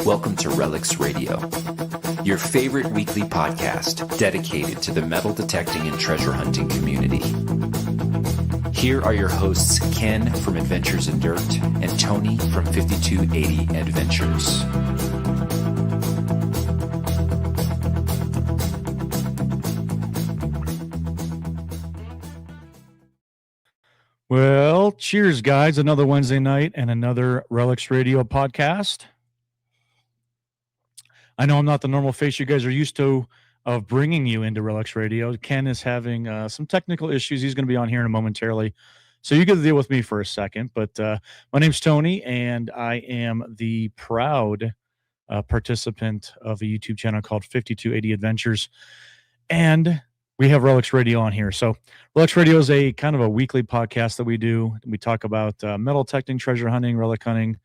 Welcome to Relics Radio, your favorite weekly podcast dedicated to the metal detecting and treasure hunting community. Here are your hosts, Ken from Adventures in Dirt and Tony from 5280 Adventures. Well, cheers, guys. Another Wednesday night and another Relics Radio podcast. I know I'm not the normal face you guys are used to of bringing you into Relics Radio. Ken is having some technical issues. He's going to be on here in a momentarily. So you get to deal with me for a second. But my name's Tony, and I am the proud participant of a YouTube channel called 5280 Adventures. And we have Relics Radio on here. So Relics Radio is a kind of a weekly podcast that we do. We talk about metal detecting, treasure hunting, relic hunting,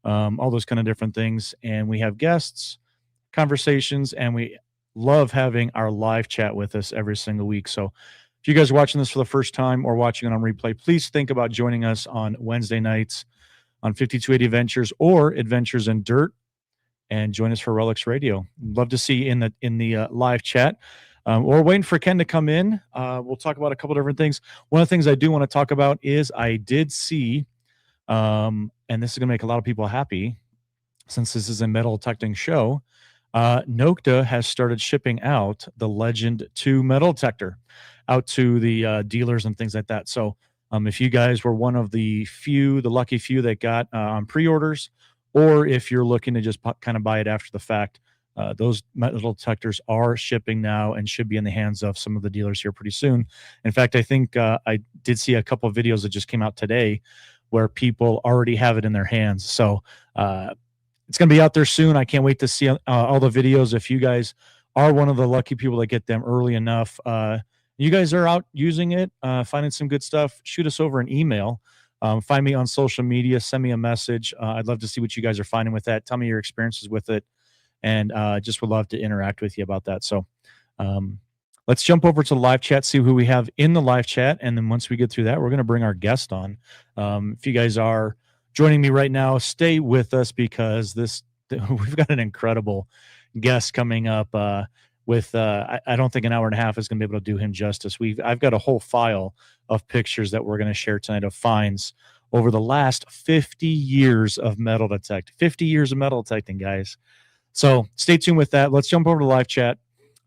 all those kind of different things. And we have guests, conversations, and we love having our live chat with us every single week. So if you guys are watching this for the first time or watching it on replay, please think about joining us on Wednesday nights on 5280 Adventures or Adventures in Dirt, and join us for Relics Radio. Love to see you in the live chat. We're waiting for Ken to come in. We'll talk about a couple different things. One of the things I do want to talk about is I did see, and this is going to make a lot of people happy since this is a metal detecting show, Nokta has started shipping out the Legend 2 metal detector out to the dealers and things like that. So if you guys were one of the lucky few that got on pre-orders, or if you're looking to just kind of buy it after the fact, those metal detectors are shipping now and should be in the hands of some of the dealers here pretty soon. In fact, I think I did see a couple of videos that just came out today where people already have it in their hands. So it's going to be out there soon. I can't wait to see all the videos. If you guys are one of the lucky people that get them early enough, you guys are out using it, finding some good stuff, shoot us over an email. Find me on social media, send me a message. I'd love to see what you guys are finding with that. Tell me your experiences with it. And just would love to interact with you about that. So let's jump over to the live chat, see who we have in the live chat. And then once we get through that, we're going to bring our guest on. If you guys are joining me right now, stay with us because we've got an incredible guest coming up with, I don't think an hour and a half is going to be able to do him justice. I've got a whole file of pictures that we're going to share tonight of finds over the last 50 years of metal detecting. 50 years of metal detecting, guys. So stay tuned with that. Let's jump over to live chat.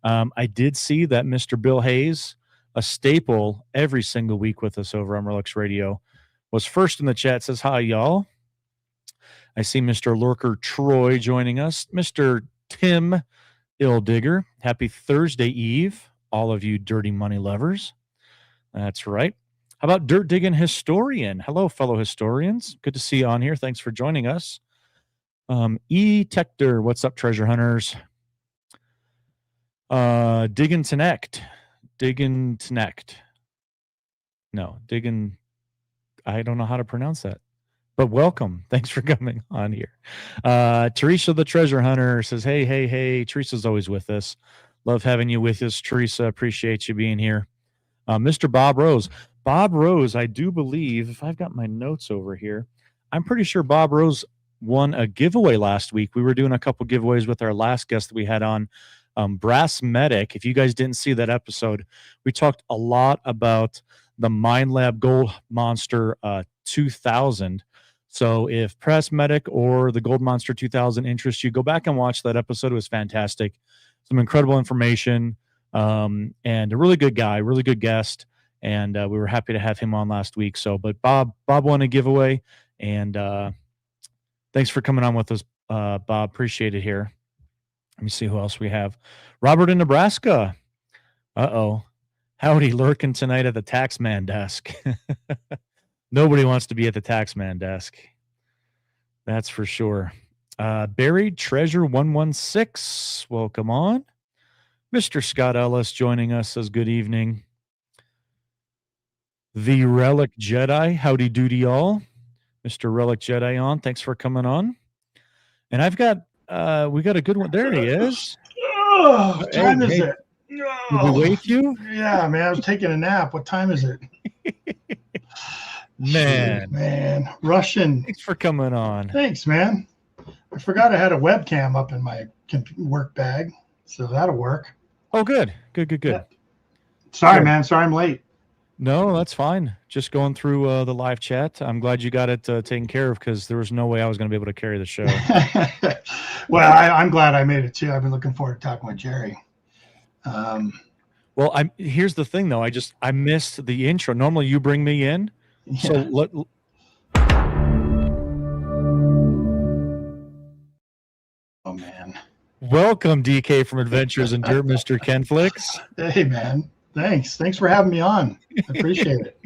I did see that Mr. Bill Hayes, a staple every single week with us over on Relics Radio, was first in the chat. Says, hi, y'all. I see Mr. Lurker Troy joining us. Mr. Tim Illdigger, happy Thursday Eve, all of you dirty money lovers. That's right. How about Dirt Digging Historian? Hello, fellow historians. Good to see you on here. Thanks for joining us. E-Tector, what's up, treasure hunters? Diggin' Connect. No, Diggin', I don't know how to pronounce that, but welcome. Thanks for coming on here. Teresa the treasure hunter says, hey. Teresa's always with us. Love having you with us, Teresa. Appreciate you being here. Mr. Bob Rose, I do believe, if I've got my notes over here, I'm pretty sure Bob Rose won a giveaway last week. We were doing a couple giveaways with our last guest that we had on, Brass Medic. If you guys didn't see that episode, we talked a lot about the Mind Lab Gold Monster 2000. So if Brass Medic or the Gold Monster 2000 interests you, go back and watch that episode. It was fantastic. Some incredible information, and a really good guy, really good guest. And we were happy to have him on last week. So, but Bob won a giveaway, and thanks for coming on with us, Bob. Appreciate it here. Let me see who else we have. Robert in Nebraska. Howdy, lurking tonight at the Taxman desk. Nobody wants to be at the Taxman desk. That's for sure. Buried Treasure 116. Welcome on. Mr. Scott Ellis joining us says good evening. The Relic Jedi. Howdy doody all. Mr. Relic Jedi on. Thanks for coming on. And I've got we got a good one. There he is. Oh, what time is it? Did we wake you? Yeah, man. I was taking a nap. What time is it? Man, Russian. thanks for coming on. Thanks, man. I forgot I had a webcam up in my work bag, so that'll work. Oh, good. Yeah. Sorry, man. Sorry I'm late. No, that's fine. Just going through the live chat. I'm glad you got it taken care of because there was no way I was going to be able to carry the show. Well, I'm glad I made it too. I've been looking forward to talking with Jerry. Well, here's the thing though. I missed the intro. Normally you bring me in. Yeah. So oh man. Welcome, DK from Adventures in Dirt, Mr. Ken Flicks. Hey man. Thanks for having me on. I appreciate it.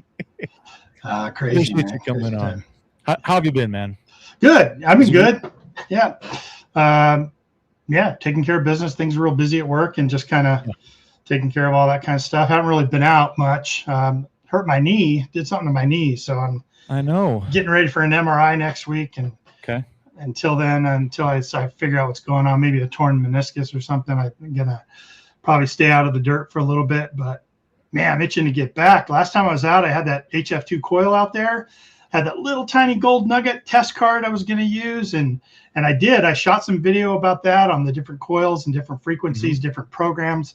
Crazy. Appreciate you coming on. How have you been, man? Good. I've been good. Yeah. Taking care of business. Things are real busy at work and just kind of taking care of all that kind of stuff. Haven't really been out much. Hurt my knee. Did something to my knee, so I know. Getting ready for an MRI next week, and until I figure out what's going on, maybe a torn meniscus or something, I'm gonna probably stay out of the dirt for a little bit. But man, I'm itching to get back. Last time I was out, I had that HF2 coil out there, had that little tiny gold nugget test card I was going to use, and I did. I shot some video about that on the different coils and different frequencies, different programs,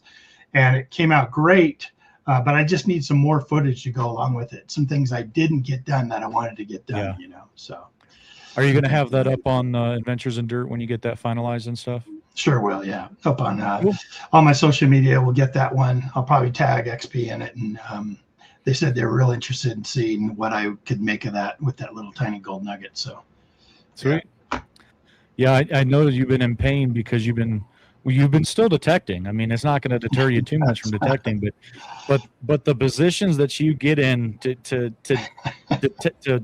and it came out great. But I just need some more footage to go along with it. Some things I didn't get done that I wanted to get done. So. Are you going to have that up on Adventures in Dirt when you get that finalized and stuff? Sure will, yeah. Up on all my social media, we'll get that one. I'll probably tag XP in it, and they said they were real interested in seeing what I could make of that with that little tiny gold nugget. So, sweet. Yeah, I know that you've been in pain because you've been still detecting. I mean, it's not going to deter you too much from detecting, but the positions that you get in to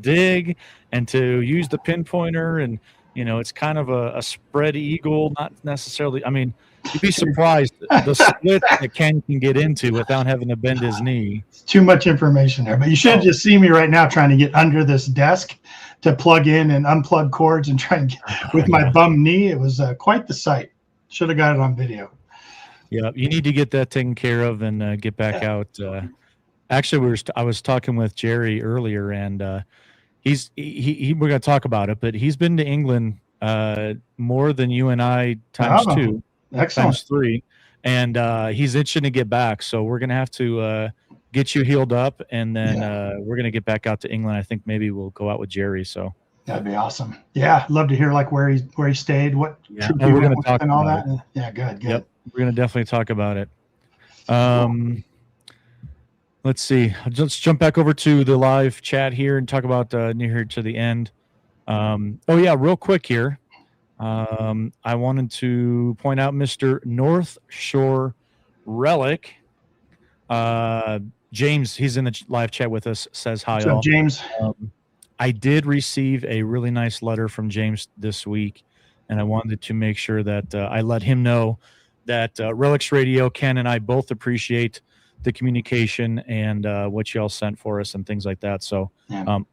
dig and to use the pinpointer, and it's kind of a spread eagle, not necessarily. I mean, you'd be surprised the split that Ken can get into without having to bend his knee. It's too much information there, but you should just see me right now trying to get under this desk to plug in and unplug cords and try and get with my bum knee. It was quite the sight. Should have got it on video. Yeah, you need to get that taken care of and get back out. Actually, I was talking with Jerry earlier, and we're going to talk about it, but he's been to England more than you and I times two, times three, and he's itching to get back. So we're going to have to get you healed up, and then we're going to get back out to England. I think maybe we'll go out with Jerry. So. That'd be awesome. Yeah, I'd love to hear like where he stayed, what and we're going to talk and all that. It. Yeah, good. Yep, we're going to definitely talk about it. Let's see. Let's jump back over to the live chat here and talk about near here to the end. Real quick here. I wanted to point out Mr. North Shore Relic. James, he's in the live chat with us. Says hi, all. James. I did receive a really nice letter from James this week, and I wanted to make sure that I let him know that Relics Radio, Ken, and I both appreciate the communication and what y'all sent for us and things like that. So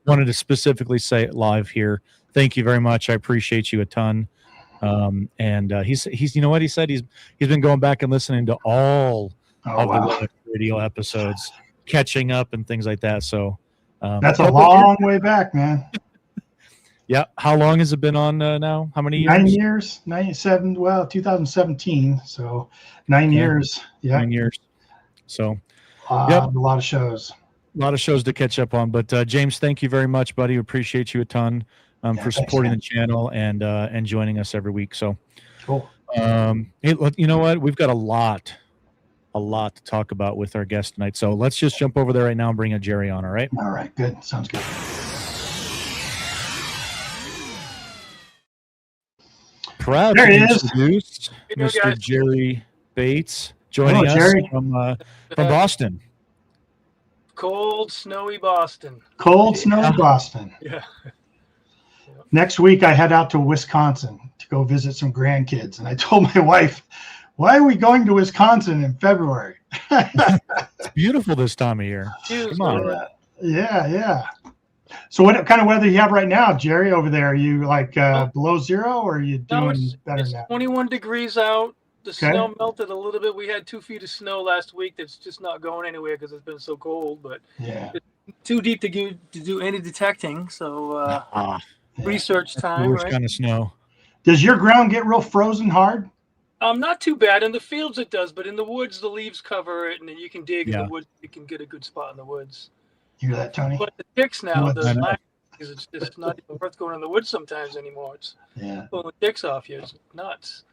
wanted to specifically say it live here. Thank you very much. I appreciate you a ton. And he's you know what he said? He's been going back and listening to all of the Relics Radio episodes, catching up and things like that. So that's a long way back, man. Yeah. How long has it been on now? How many years? 9 years, 97. Well, 2017. So 9 years. Yeah. 9 years. So a lot of shows. A lot of shows to catch up on. But James, thank you very much, buddy. Appreciate you a ton for supporting the channel and joining us every week. So cool. Hey, you know what? We've got a lot to talk about with our guest tonight. So let's just jump over there right now and bring a Jerry on. All right. All right. Good. Sounds good. Proud to introduce Mr. Jerry Bates joining us from Boston. Cold, snowy Boston. Cold, snowy Boston. Yeah. Next week, I head out to Wisconsin to go visit some grandkids. And I told my wife, why are we going to Wisconsin in February? It's beautiful this time of year. Come on. Yeah. So what kind of weather you have right now, Jerry, over there? Are you like below zero, or are you doing better now? 21 degrees out. The snow melted a little bit. We had 2 feet of snow last week that's just not going anywhere because it's been so cold. But too deep to do any detecting. So research time, Worst right? kind of snow. Does your ground get real frozen hard? Not too bad. In the fields it does, but in the woods the leaves cover it, and then you can dig in the woods. You can get a good spot in the woods. You hear that, Tony? But the ticks now, it's just not even worth going in the woods sometimes anymore. It's pulling the ticks off you. It's nuts.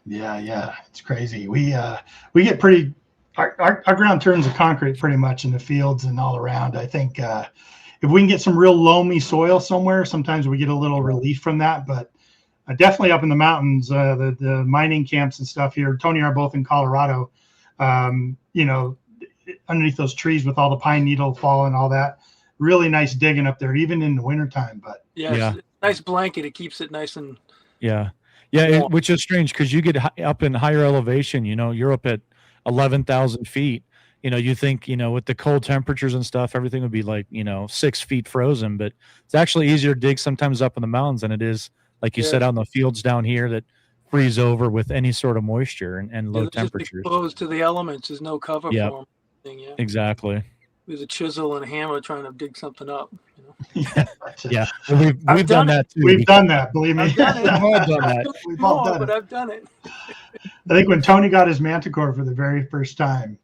Yeah, it's crazy. We get pretty. Our ground turns to concrete pretty much in the fields and all around. I think if we can get some real loamy soil somewhere, sometimes we get a little relief from that. But definitely up in the mountains, the mining camps and stuff here. Tony and I are both in Colorado. Underneath those trees with all the pine needle fall and all that. Really nice digging up there, even in the wintertime. But it's a nice blanket. It keeps it nice and which is strange because you get up in higher elevation. You're up at 11,000 feet. You think with the cold temperatures and stuff, everything would be like 6 feet frozen. But it's actually easier to dig sometimes up in the mountains than it is, like you said, out in the fields down here that freeze over with any sort of moisture and low temperatures. Just exposed to the elements. There's no cover for them. Exactly. There's a chisel and a hammer trying to dig something up. Well, we've done that too. We've done that, believe me. I've done it. We've all done it. But I've done it. I think when Tony got his Manticore for the very first time,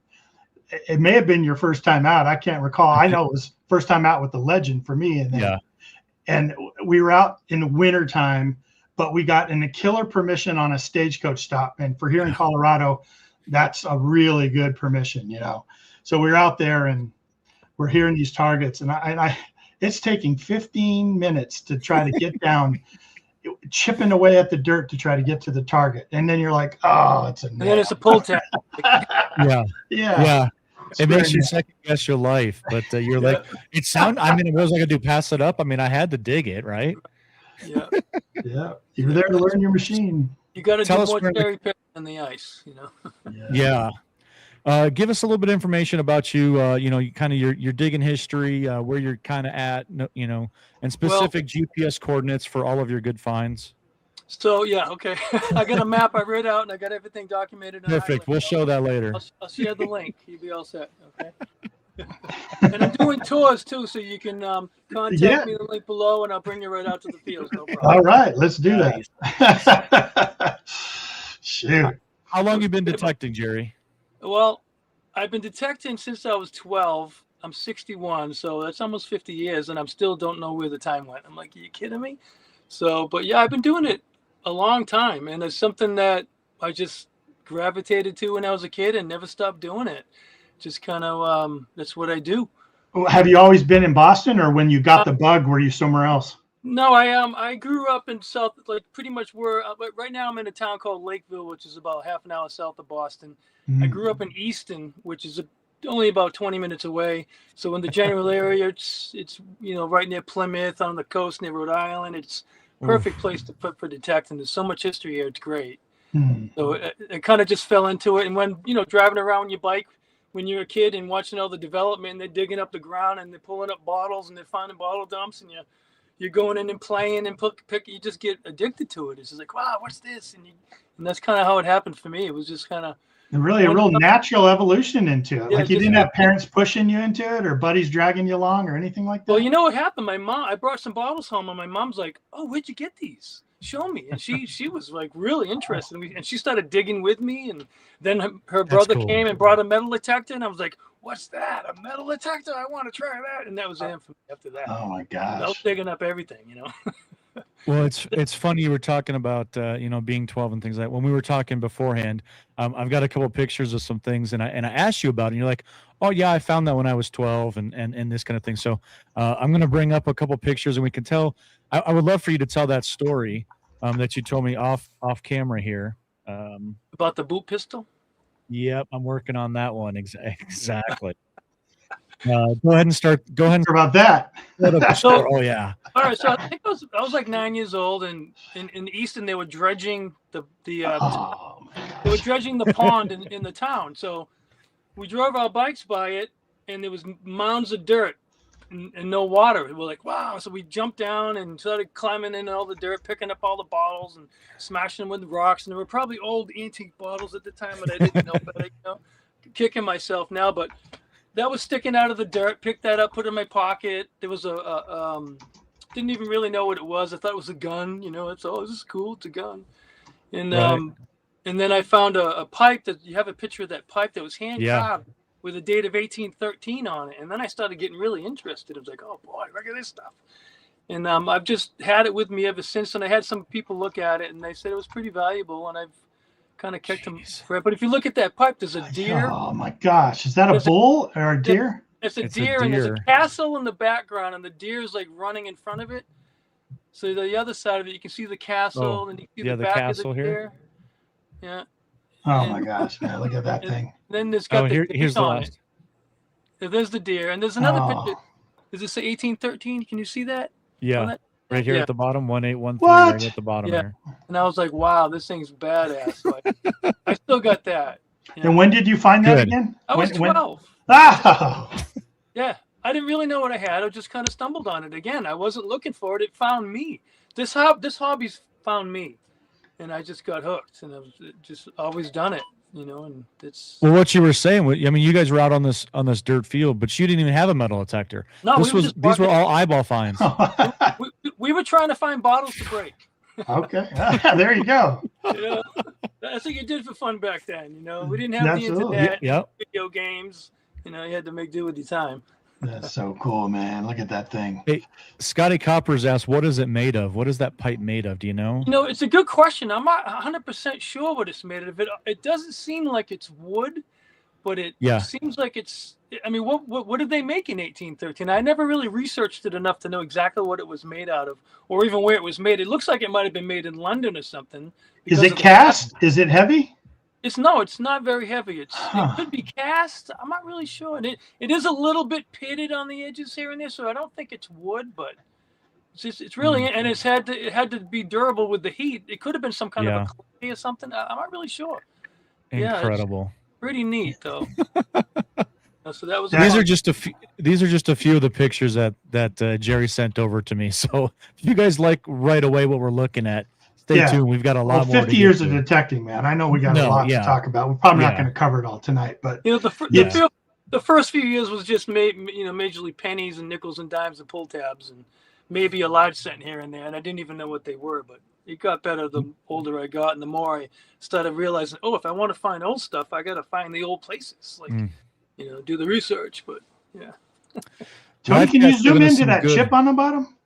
it may have been your first time out. I can't recall. I know it was first time out with the Legend for me. And we were out in the winter time, but we got a killer permission on a stagecoach stop. And for here in Colorado, that's a really good permission, So we were out there and we're hearing these targets, and I it's taking 15 minutes to try to get down, chipping away at the dirt to try to get to the target. And then you're like, oh, it's a nail. And then it's a pull tab. Yeah. It makes you second guess your life, but you're like, it sounded. I mean, what was I gonna do? Pass it up? I mean, I had to dig it, right? Yeah. You're there to learn your machine. You got to do more cherry picking on the ice, Give us a little bit of information about you. Kind of your digging history, where you're kind of at, and specific GPS coordinates for all of your good finds. So okay. I got a map I read out and I got everything documented. Perfect. We'll show that later. I'll share the link. You'll be all set. Okay. And I'm doing tours too, so you can contact me the link below, and I'll bring you right out to the fields. No problem. All right, let's do that. Shoot. How long you been detecting, Jerry? Well, I've been detecting since I was 12. I'm 61, so that's almost 50 years, and I still don't know where the time went. I'm like, are you kidding me? So, but I've been doing it a long time, and it's something that I just gravitated to when I was a kid and never stopped doing it. Just kind of, that's what I do. Have you always been in Boston, or when you got the bug, were you somewhere else? No, I grew up in South, like pretty much right now I'm in a town called Lakeville, which is about half an hour south of Boston. I grew up in Easton, which is only about 20 minutes away. So in the general area, it's right near Plymouth on the coast near Rhode Island. It's perfect place to put for detecting. There's so much history here. It's great. So it kind of just fell into it. And when, driving around on your bike when you're a kid and watching all the development, and they're digging up the ground and they're pulling up bottles and they're finding bottle dumps, and you're going in and playing and you just get addicted to it. It's just like, wow, what's this? And that's kind of how it happened for me. It was just kind of really a real natural evolution into it. Like you didn't have parents pushing you into it or buddies dragging you along or anything like that? Well, you know what happened? My mom, I brought some bottles home, and my mom's like, oh, where'd you get these? Show me. And she was like really interested. And she started digging with me. And then her brother came and brought a metal detector. And I was like, what's that? A metal detector? I want to try that. And that was it for me after that. Oh my gosh. I was digging up everything, Well, it's funny you were talking about being 12 and things like that. When we were talking beforehand, I've got a couple of pictures of some things, and I asked you about it, and you're like, oh yeah, I found that when I was 12 and this kind of thing. So I'm going to bring up a couple of pictures, and we can tell. I would love for you to tell that story that you told me off camera here. About the boot pistol? Yep, I'm working on that one exactly. Go ahead and start. Go ahead and about that. Oh yeah. All right, so I think I was like 9 years old, and in Easton they were dredging they were dredging the pond in the town. So we drove our bikes by it, and there was mounds of dirt and no water. We're like, wow! So we jumped down and started climbing in all the dirt, picking up all the bottles and smashing them with rocks. And they were probably old antique bottles at the time, but I didn't know better. Kicking myself now, but that was sticking out of the dirt. Picked that up, put it in my pocket. There was didn't even really know what it was. I thought it was a gun. It's this is cool. It's a gun. And and then I found a pipe that you have a picture of that pipe that was hand carved with a date of 1813 on it. And then I started getting really interested. I was like, oh boy, look at this stuff. And I've just had it with me ever since. And I had some people look at it and they said it was pretty valuable. And I've kind of kept them forever. But if you look at that pipe, there's a deer. Oh my gosh. Is that a bull or a deer? It's a deer, and there's a castle in the background, and the deer is like running in front of it. So the other side of it, you can see the castle, and you can see the back castle of the deer. Here. Yeah. Oh my gosh, man! Look at that thing. Then there's got here's the last. There's the deer, and there's another picture. Does it say 1813? Can you see that? Yeah. Right here at the bottom, 1813. What? Right at the bottom here. And I was like, wow, this thing's badass. So I still got that. And when did you find that again? I was 12. Oh. Yeah. I didn't really know what I had. I just kind of stumbled on it again. I wasn't looking for it. It found me. This hobby's found me. And I just got hooked. And I've just always done it, and it's... Well, what you were saying, I mean, you guys were out on this dirt field, but you didn't even have a metal detector. No, these were all eyeball finds. we were trying to find bottles to break. Okay. There you go. That's what you did for fun back then, We didn't have the internet, video games. You had to make do with your time. That's so cool, man. Look at that thing. Hey, Scotty Coppers asked, what is it made of? What is that pipe made of? Do you know? It's a good question. I'm not 100% sure what it's made of. It doesn't seem like it's wood, but it seems like it's... I mean, what did they make in 1813? I never really researched it enough to know exactly what it was made out of, or even where it was made. It looks like it might have been made in London or something. Is it cast? Is it heavy? It's not very heavy. It could be cast. I'm not really sure. And it is a little bit pitted on the edges here and there, so I don't think it's wood, but it's really and it had to be durable with the heat. It could have been some kind of a clay or something. I'm not really sure. Incredible. Pretty neat though. So that was these are just a few of the pictures that Jerry sent over to me. So if you guys like right away what we're looking at, stay tuned. We've got a lot more. 50 years of detecting, man. I know we got a lot to talk about. We're probably not going to cover it all tonight, but the first few years was just majorly pennies and nickels and dimes and pull tabs and maybe a large cent here and there, and I didn't even know what they were. But it got better the older I got, and the more I started realizing, if I want to find old stuff, I got to find the old places, do the research. But Tony, can you zoom into that chip on the bottom?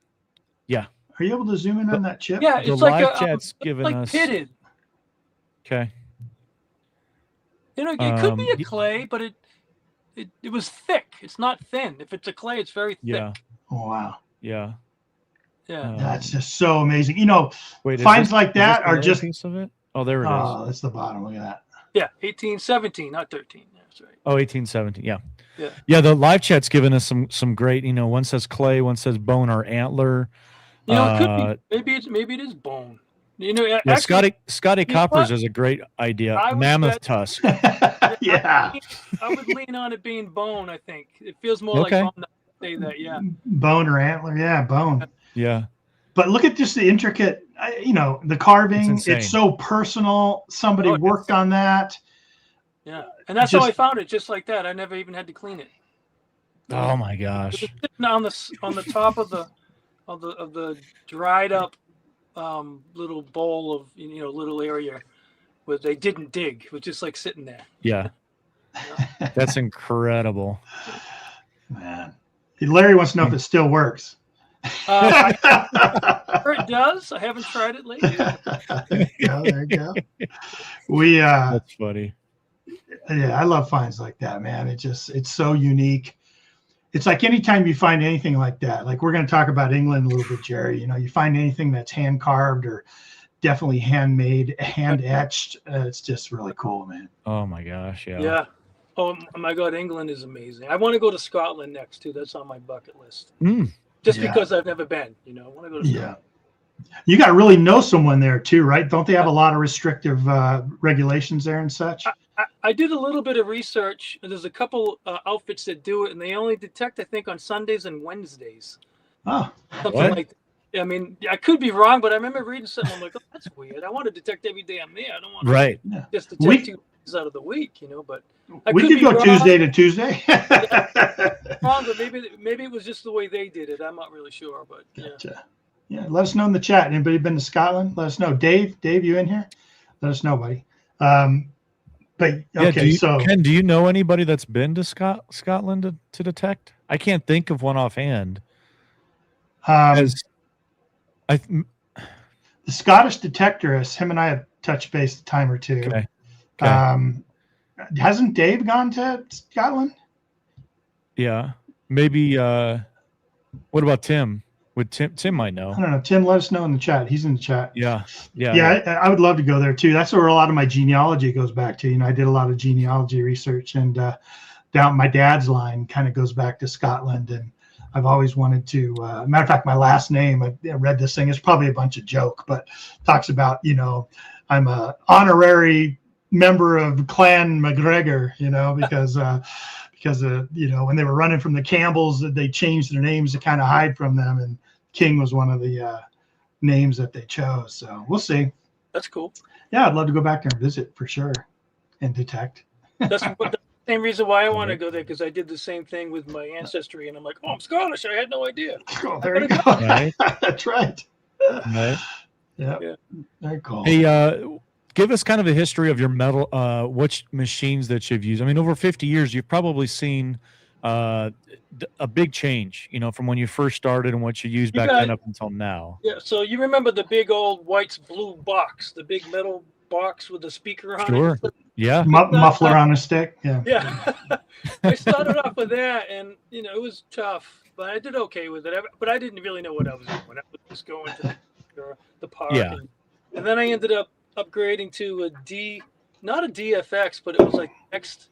Yeah. Are you able to zoom in on that chip? Yeah, it's like giving us pitted. Okay. It could be a clay, but it was thick. It's not thin. If it's a clay, it's very thick. Yeah. Oh, wow. Yeah. Yeah. That's just so amazing. Wait, finds like that are just piece of it. Oh, there it is. Oh, that's the bottom. Look at that. Yeah, 1817, not 13. That's right. Oh, 1817. Yeah. Yeah. The live chat's given us some great. One says clay, one says bone or antler. It could be. Maybe it is bone. Actually, Scotty Coppers is a great idea. Mammoth tusk. Yeah. I would lean on it being bone. I think it feels more like bone. To say that, yeah. Bone or antler, yeah, bone. Yeah. But look at just the intricate, the carving. It's so personal. Somebody worked on that. Yeah, and that's how I found it, just like that. I never even had to clean it. Oh my gosh! It was sitting on the top of the dried up little bowl of little area where they didn't dig. It was just like sitting there. Yeah, that's incredible. Man, Larry wants to know if it still works. It does. I haven't tried it lately. There you go. That's funny. Yeah, I love finds like that, man. It's so unique. It's like anytime you find anything like that, like we're going to talk about England a little bit, Jerry, you find anything that's hand carved or definitely handmade, hand etched. It's just really cool, man. Oh my gosh. Yeah. Yeah. Oh my God. England is amazing. I want to go to Scotland next too. That's on my bucket list. Just because I've never been, I want to go to Scotland. Yeah. You got to really know someone there too, right? Don't they have a lot of restrictive regulations there and such? I did a little bit of research. There's a couple outfits that do it, and they only detect, I think, on Sundays and Wednesdays. Oh, something like that. I mean, I could be wrong, but I remember reading something. I'm like, oh, that's weird. I want to detect every day I'm there. I don't want to just detect out of the week, you know. But we could go wrong. Tuesday to Tuesday. Wrong, but maybe it was just the way they did it. I'm not really sure, but yeah. Gotcha. Yeah, let us know in the chat. Anybody been to Scotland? Let us know. Dave, you in here? Let us know, buddy. But okay, so Ken, do you know anybody that's been to Scotland to detect? I can't think of one offhand. The Scottish detectorist, him and I have touched base a time or two. Okay. Hasn't Dave gone to Scotland? Yeah, maybe. What about Tim? Would Tim might know? I don't know. Tim, let us know in the chat. He's in the chat. Yeah. I would love to go there too. That's where a lot of my genealogy goes back to. You know, I did a lot of genealogy research, and down my dad's line kind of goes back to Scotland. And I've always wanted to. Matter of fact, my last name, I read this thing. It's probably a bunch of joke, but talks about, you know, I'm a honorary member of Clan McGregor. You know, because you know, when they were running from the Campbells, they changed their names to kind of hide from them, and King was one of the names that they chose. So we'll see. That's cool. Yeah, I'd love to go back there and visit for sure and detect. That's the same reason why I want to go there, because I did the same thing with my ancestry, and I'm like, oh, I'm Scottish. I had no idea. Oh, there you go. Right. That's right. Right. Yeah. Very cool. Hey, give us kind of a history of your metal, which machines that you've used. I mean, over 50 years, you've probably seen a big change, you know, from when you first started and what you used back then up until now. Yeah. So you remember the big old white blue box, the big metal box with the speaker on it? Sure. Yeah. Muffler on a stick. Yeah. Yeah. I started off with that, and, you know, it was tough, but I did okay with it. But I didn't really know what I was doing. I was just going to the park. Yeah. And then I ended up upgrading to not a DFX, but it was like next.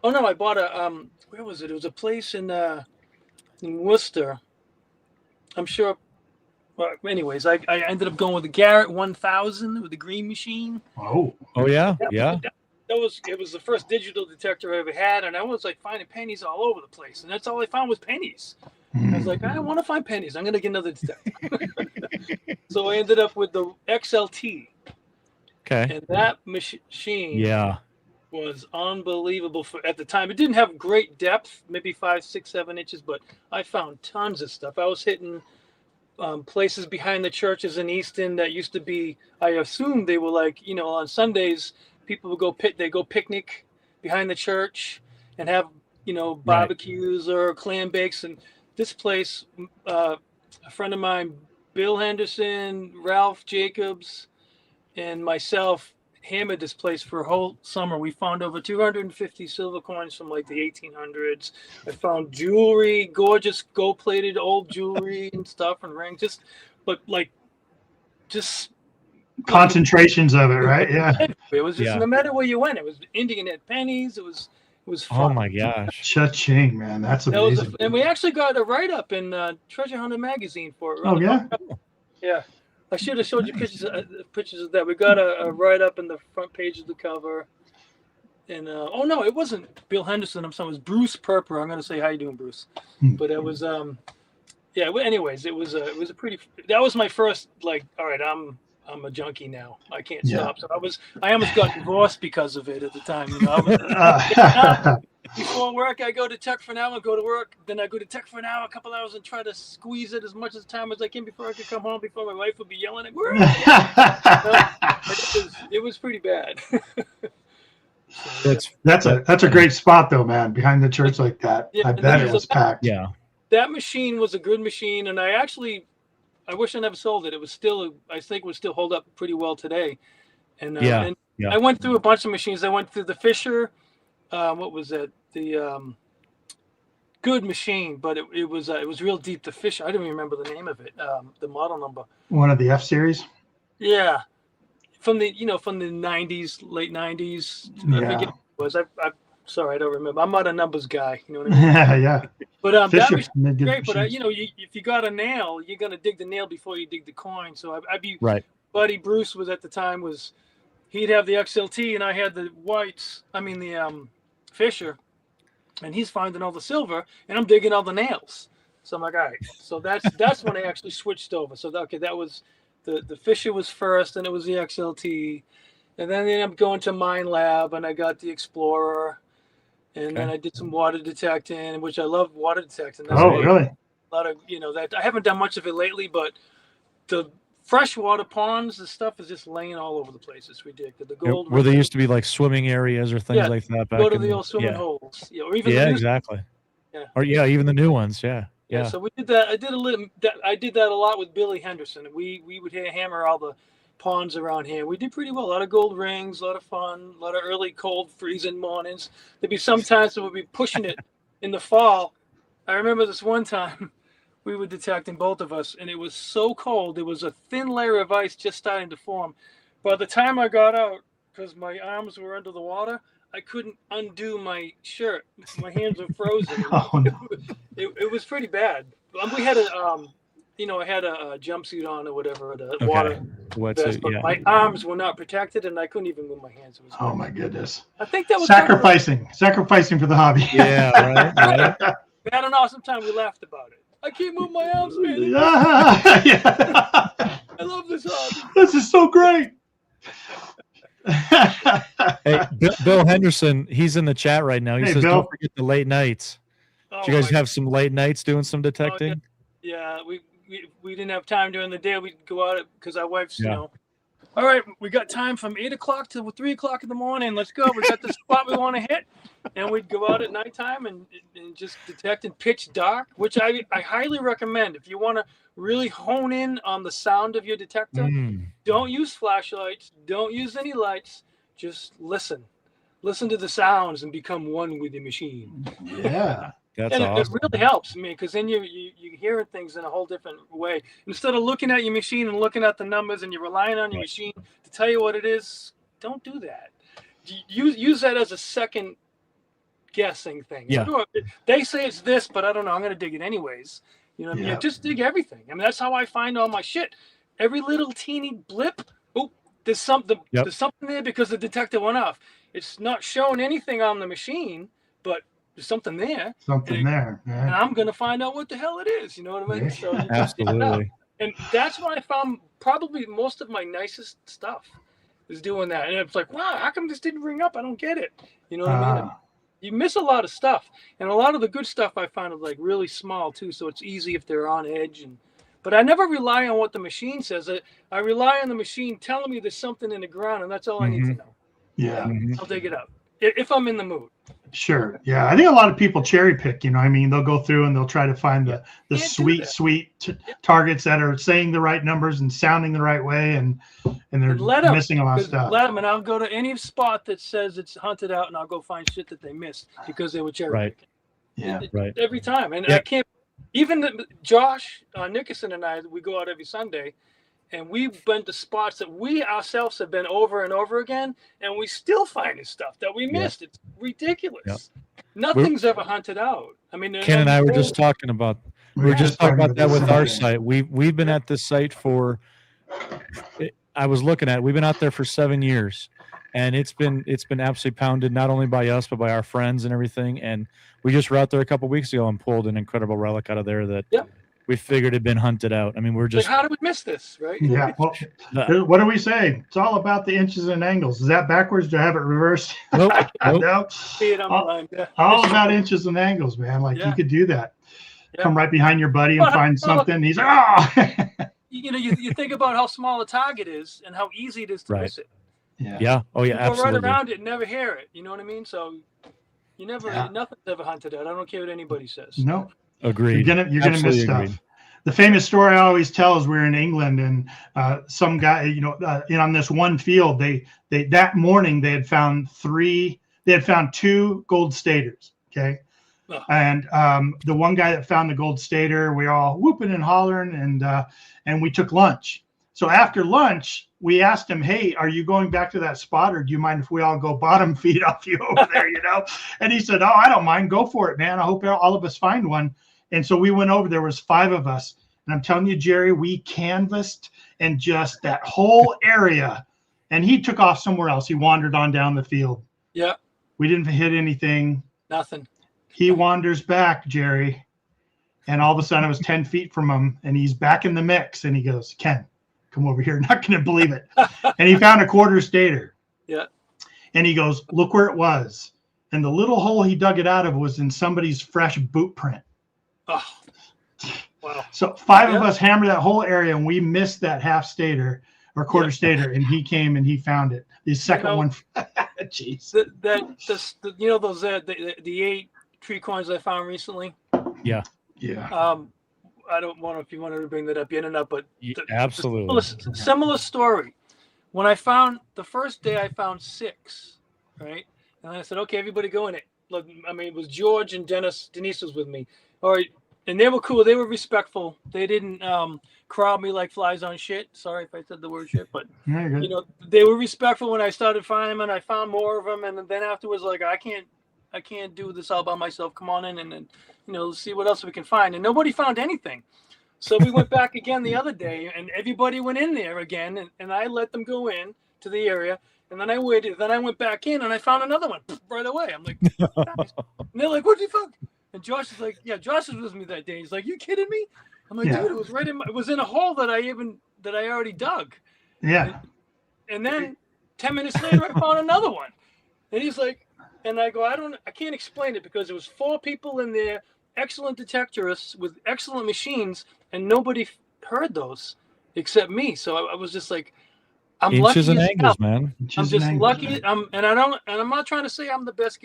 Oh no, I bought a where was it? It was a place in Worcester. I'm sure. Well, anyways, I ended up going with the Garrett 1000 with the green machine. Oh yeah. It was the first digital detector I ever had, and I was like finding pennies all over the place, and that's all I found was pennies. I was like, I don't want to find pennies. I'm gonna get another detector. So I ended up with the XLT. Okay. And that machine was unbelievable at the time. It didn't have great depth, maybe 5, 6, 7 inches, but I found tons of stuff. I was hitting places behind the churches in Easton that used to be, I assume they were like, you know, on Sundays, people would go picnic behind the church and have, you know, barbecues or clam bakes. And this place, a friend of mine, Bill Henderson, Ralph Jacobs, and myself hammered this place for a whole summer. We found over 250 silver coins from like the 1800s. I found jewelry, gorgeous gold-plated old jewelry and stuff, and rings. Just concentrations of it, right? Yeah. It was just no matter where you went. It was Indian head pennies. It was fun. Oh my gosh. Cha-ching, man. That's amazing. And we actually got a write-up in Treasure Hunter magazine for it. Oh yeah. Yeah. I should have showed you pictures of that. We got a write-up in the front page of the cover. And oh no, it wasn't Bill Henderson. It was Bruce Perper. I'm going to say, how you doing, Bruce? But it was anyways, it was a pretty. That was my first, like, all right, I'm a junkie now. I can't stop. So I almost got divorced because of it at the time. You know, before work, I go to tech for an hour, go to work. Then I go to tech for an hour, a couple hours, and try to squeeze it as much as time as I can before I could come home, before my wife would be yelling at me. It was pretty bad. That's a great spot though, man. Behind the church like that, I bet it was packed. Yeah, that machine was a good machine, and I wish I never sold it. It was still, I think, would still hold up pretty well today. And I went through a bunch of machines. I went through the Fisher. What was it? The good machine, but it was real deep. The Fisher. I don't even remember the name of it. The model number. One of the F series. Yeah, from the 90s, late 90s. Yeah. I forget what it was. I'm sorry, I don't remember. I'm not a numbers guy. You know what I mean? Yeah. But that was great. But if you got a nail, you're gonna dig the nail before you dig the coin. So I'd be right. Buddy Bruce was at the time he'd have the XLT and I had the whites. I mean the Fisher, and he's finding all the silver and I'm digging all the nails. So I'm like, all right. So that's when I actually switched over. So that was the Fisher was first, and it was the XLT. And then I ended up going to Mine Lab, and I got the Explorer, and then I did some water detecting, which I love water detecting. That's really? A lot of, that I haven't done much of it lately, but the freshwater ponds, the stuff is just laying all over the place. It's ridiculous. The gold where there used to be like swimming areas or things like that. Go to the old swimming holes. Or even the exactly. Yeah. Or even the new ones. Yeah. So we did that. I did that a lot with Billy Henderson. We would hammer all the ponds around here. We did pretty well. A lot of gold rings, a lot of fun, a lot of early cold freezing mornings. There'd be sometimes that we'd be pushing it in the fall. I remember this one time we were detecting, both of us, and it was so cold. There was a thin layer of ice just starting to form. By the time I got out, because my arms were under the water, I couldn't undo my shirt. My hands were frozen. It was pretty bad. We had I had a jumpsuit on or whatever, water vest, but my arms were not protected, and I couldn't even move my hands. It was oh my goodness! I think that was sacrificing for the hobby. Yeah, right. We had an awesome time. We laughed about it. I can't move my arms, man. I love this hobby. This is so great. Hey, Bill Henderson, he's in the chat right now. He says, Bill, don't forget the late nights. Do you guys have some late nights doing some detecting? Yeah, we didn't have time during the day. We'd go out because our wife's, all right, we got time from 8 o'clock to 3 o'clock in the morning. Let's go. We got the spot we want to hit. And we'd go out at nighttime and just detect in pitch dark, which I highly recommend. If you want to really hone in on the sound of your detector, don't use flashlights. Don't use any lights. Just listen. Listen to the sounds and become one with the machine. Yeah. That's and awesome. It really helps me because then you're hearing things in a whole different way. Instead of looking at your machine and looking at the numbers and you're relying on your machine to tell you what it is, don't do that. Use that as a second guessing thing. Yeah. They say it's this, but I don't know. I'm going to dig it anyways. You know what I mean? Just dig everything. I mean, that's how I find all my shit. Every little teeny blip, there's something there because the detector went off. It's not showing anything on the machine, but there's something there. Yeah. And I'm going to find out what the hell it is. You know what I mean? So absolutely. And that's when I found probably most of my nicest stuff is doing that. And it's like, wow, how come this didn't ring up? I don't get it. You know what I mean? You miss a lot of stuff. And a lot of the good stuff I find is like really small too. So it's easy if they're on edge. But I never rely on what the machine says. I rely on the machine telling me there's something in the ground, and that's all I need to know. Yeah. I'll dig it up if I'm in the mood. Sure. Yeah. I think a lot of people cherry pick, you know, I mean, they'll go through and they'll try to find the sweet targets that are saying the right numbers and sounding the right way. And they're missing a lot of stuff. Let them, and I'll go to any spot that says it's hunted out and I'll go find shit that they missed because they were cherry picking. Yeah. Every time. And I can't, even Josh Nickerson and I, we go out every Sunday. And we've been to spots that we ourselves have been over and over again, and we still finding stuff that we missed. It's ridiculous. Yeah. Nothing's ever hunted out. I mean, Ken and I were just talking about that with our site. We've been at this site for. I was looking at it. We've been out there for 7 years, and it's been absolutely pounded not only by us but by our friends and everything. And we just were out there a couple of weeks ago and pulled an incredible relic out of there that. Yep. We figured had been hunted out. I mean, we're just like, how did we miss this, right? Yeah. Well, what do we say? It's all about the inches and angles. Is that backwards? Do I have it reversed? Nope. No. See it on the line. Yeah. All about inches and angles, man. Like you could do that. Yeah. Come right behind your buddy and find something. He's like, you think about how small a target is and how easy it is to miss it. Yeah. Oh yeah. You go absolutely. right around it and never hear it. You know what I mean? So you never nothing's ever hunted out. I don't care what anybody says. No. Agreed. You're gonna miss stuff. The famous story I always tell is we're in England and some guy, on this one field, they that morning they had found 2 gold staters. Okay. Oh. And the one guy that found the gold stater, we all whooping and hollering and we took lunch. So after lunch, we asked him, hey, are you going back to that spot or do you mind if we all go bottom feed off you over there, And he said, oh, I don't mind. Go for it, man. I hope all of us find one. And so we went over, there was 5 of us. And I'm telling you, Jerry, we canvassed and just that whole area. And he took off somewhere else. He wandered on down the field. Yeah. We didn't hit anything. Nothing. He wanders back, Jerry. And all of a sudden I was 10 feet from him and he's back in the mix. And he goes, Ken, come over here. Not going to believe it. And he found a quarter stater. Yeah. And he goes, look where it was. And the little hole he dug it out of was in somebody's fresh boot print. Oh, wow. So 5 of us hammered that whole area, and we missed that half stater or quarter stater, and he came and he found it. The second one. Jeez. You know, those the 8 tree coins I found recently? Yeah. Yeah. I don't want if you wanted to bring that up yet or not, but absolutely similar story. When I found the first day, I found 6, right? And I said, okay, everybody go in it. Look, I mean, it was George and Denise was with me. All right. And they were cool. They were respectful. They didn't crowd me like flies on shit. Sorry if I said the word shit, but you know, they were respectful when I started finding them, and I found more of them. And then afterwards, like, I can't do this all by myself. Come on in and you know, see what else we can find. And nobody found anything. So we went back again the other day, and everybody went in there again, and I let them go in to the area. And then I waited. Then I went back in, and I found another one right away. I'm like, nice. And they're like, "What did you find?" And Josh is like, "Yeah, Josh was with me that day." He's like, "You kidding me?" I'm like, "Dude, it was right in. It was in a hole that I already dug." Yeah. And then 10 minutes later, I found another one. And he's like, and I go, I can't explain it because there was 4 people in there, excellent detectorists with excellent machines, and nobody heard those except me. So I was just like, I'm inches lucky and angles, man. I'm just lucky. I'm not trying to say I'm the best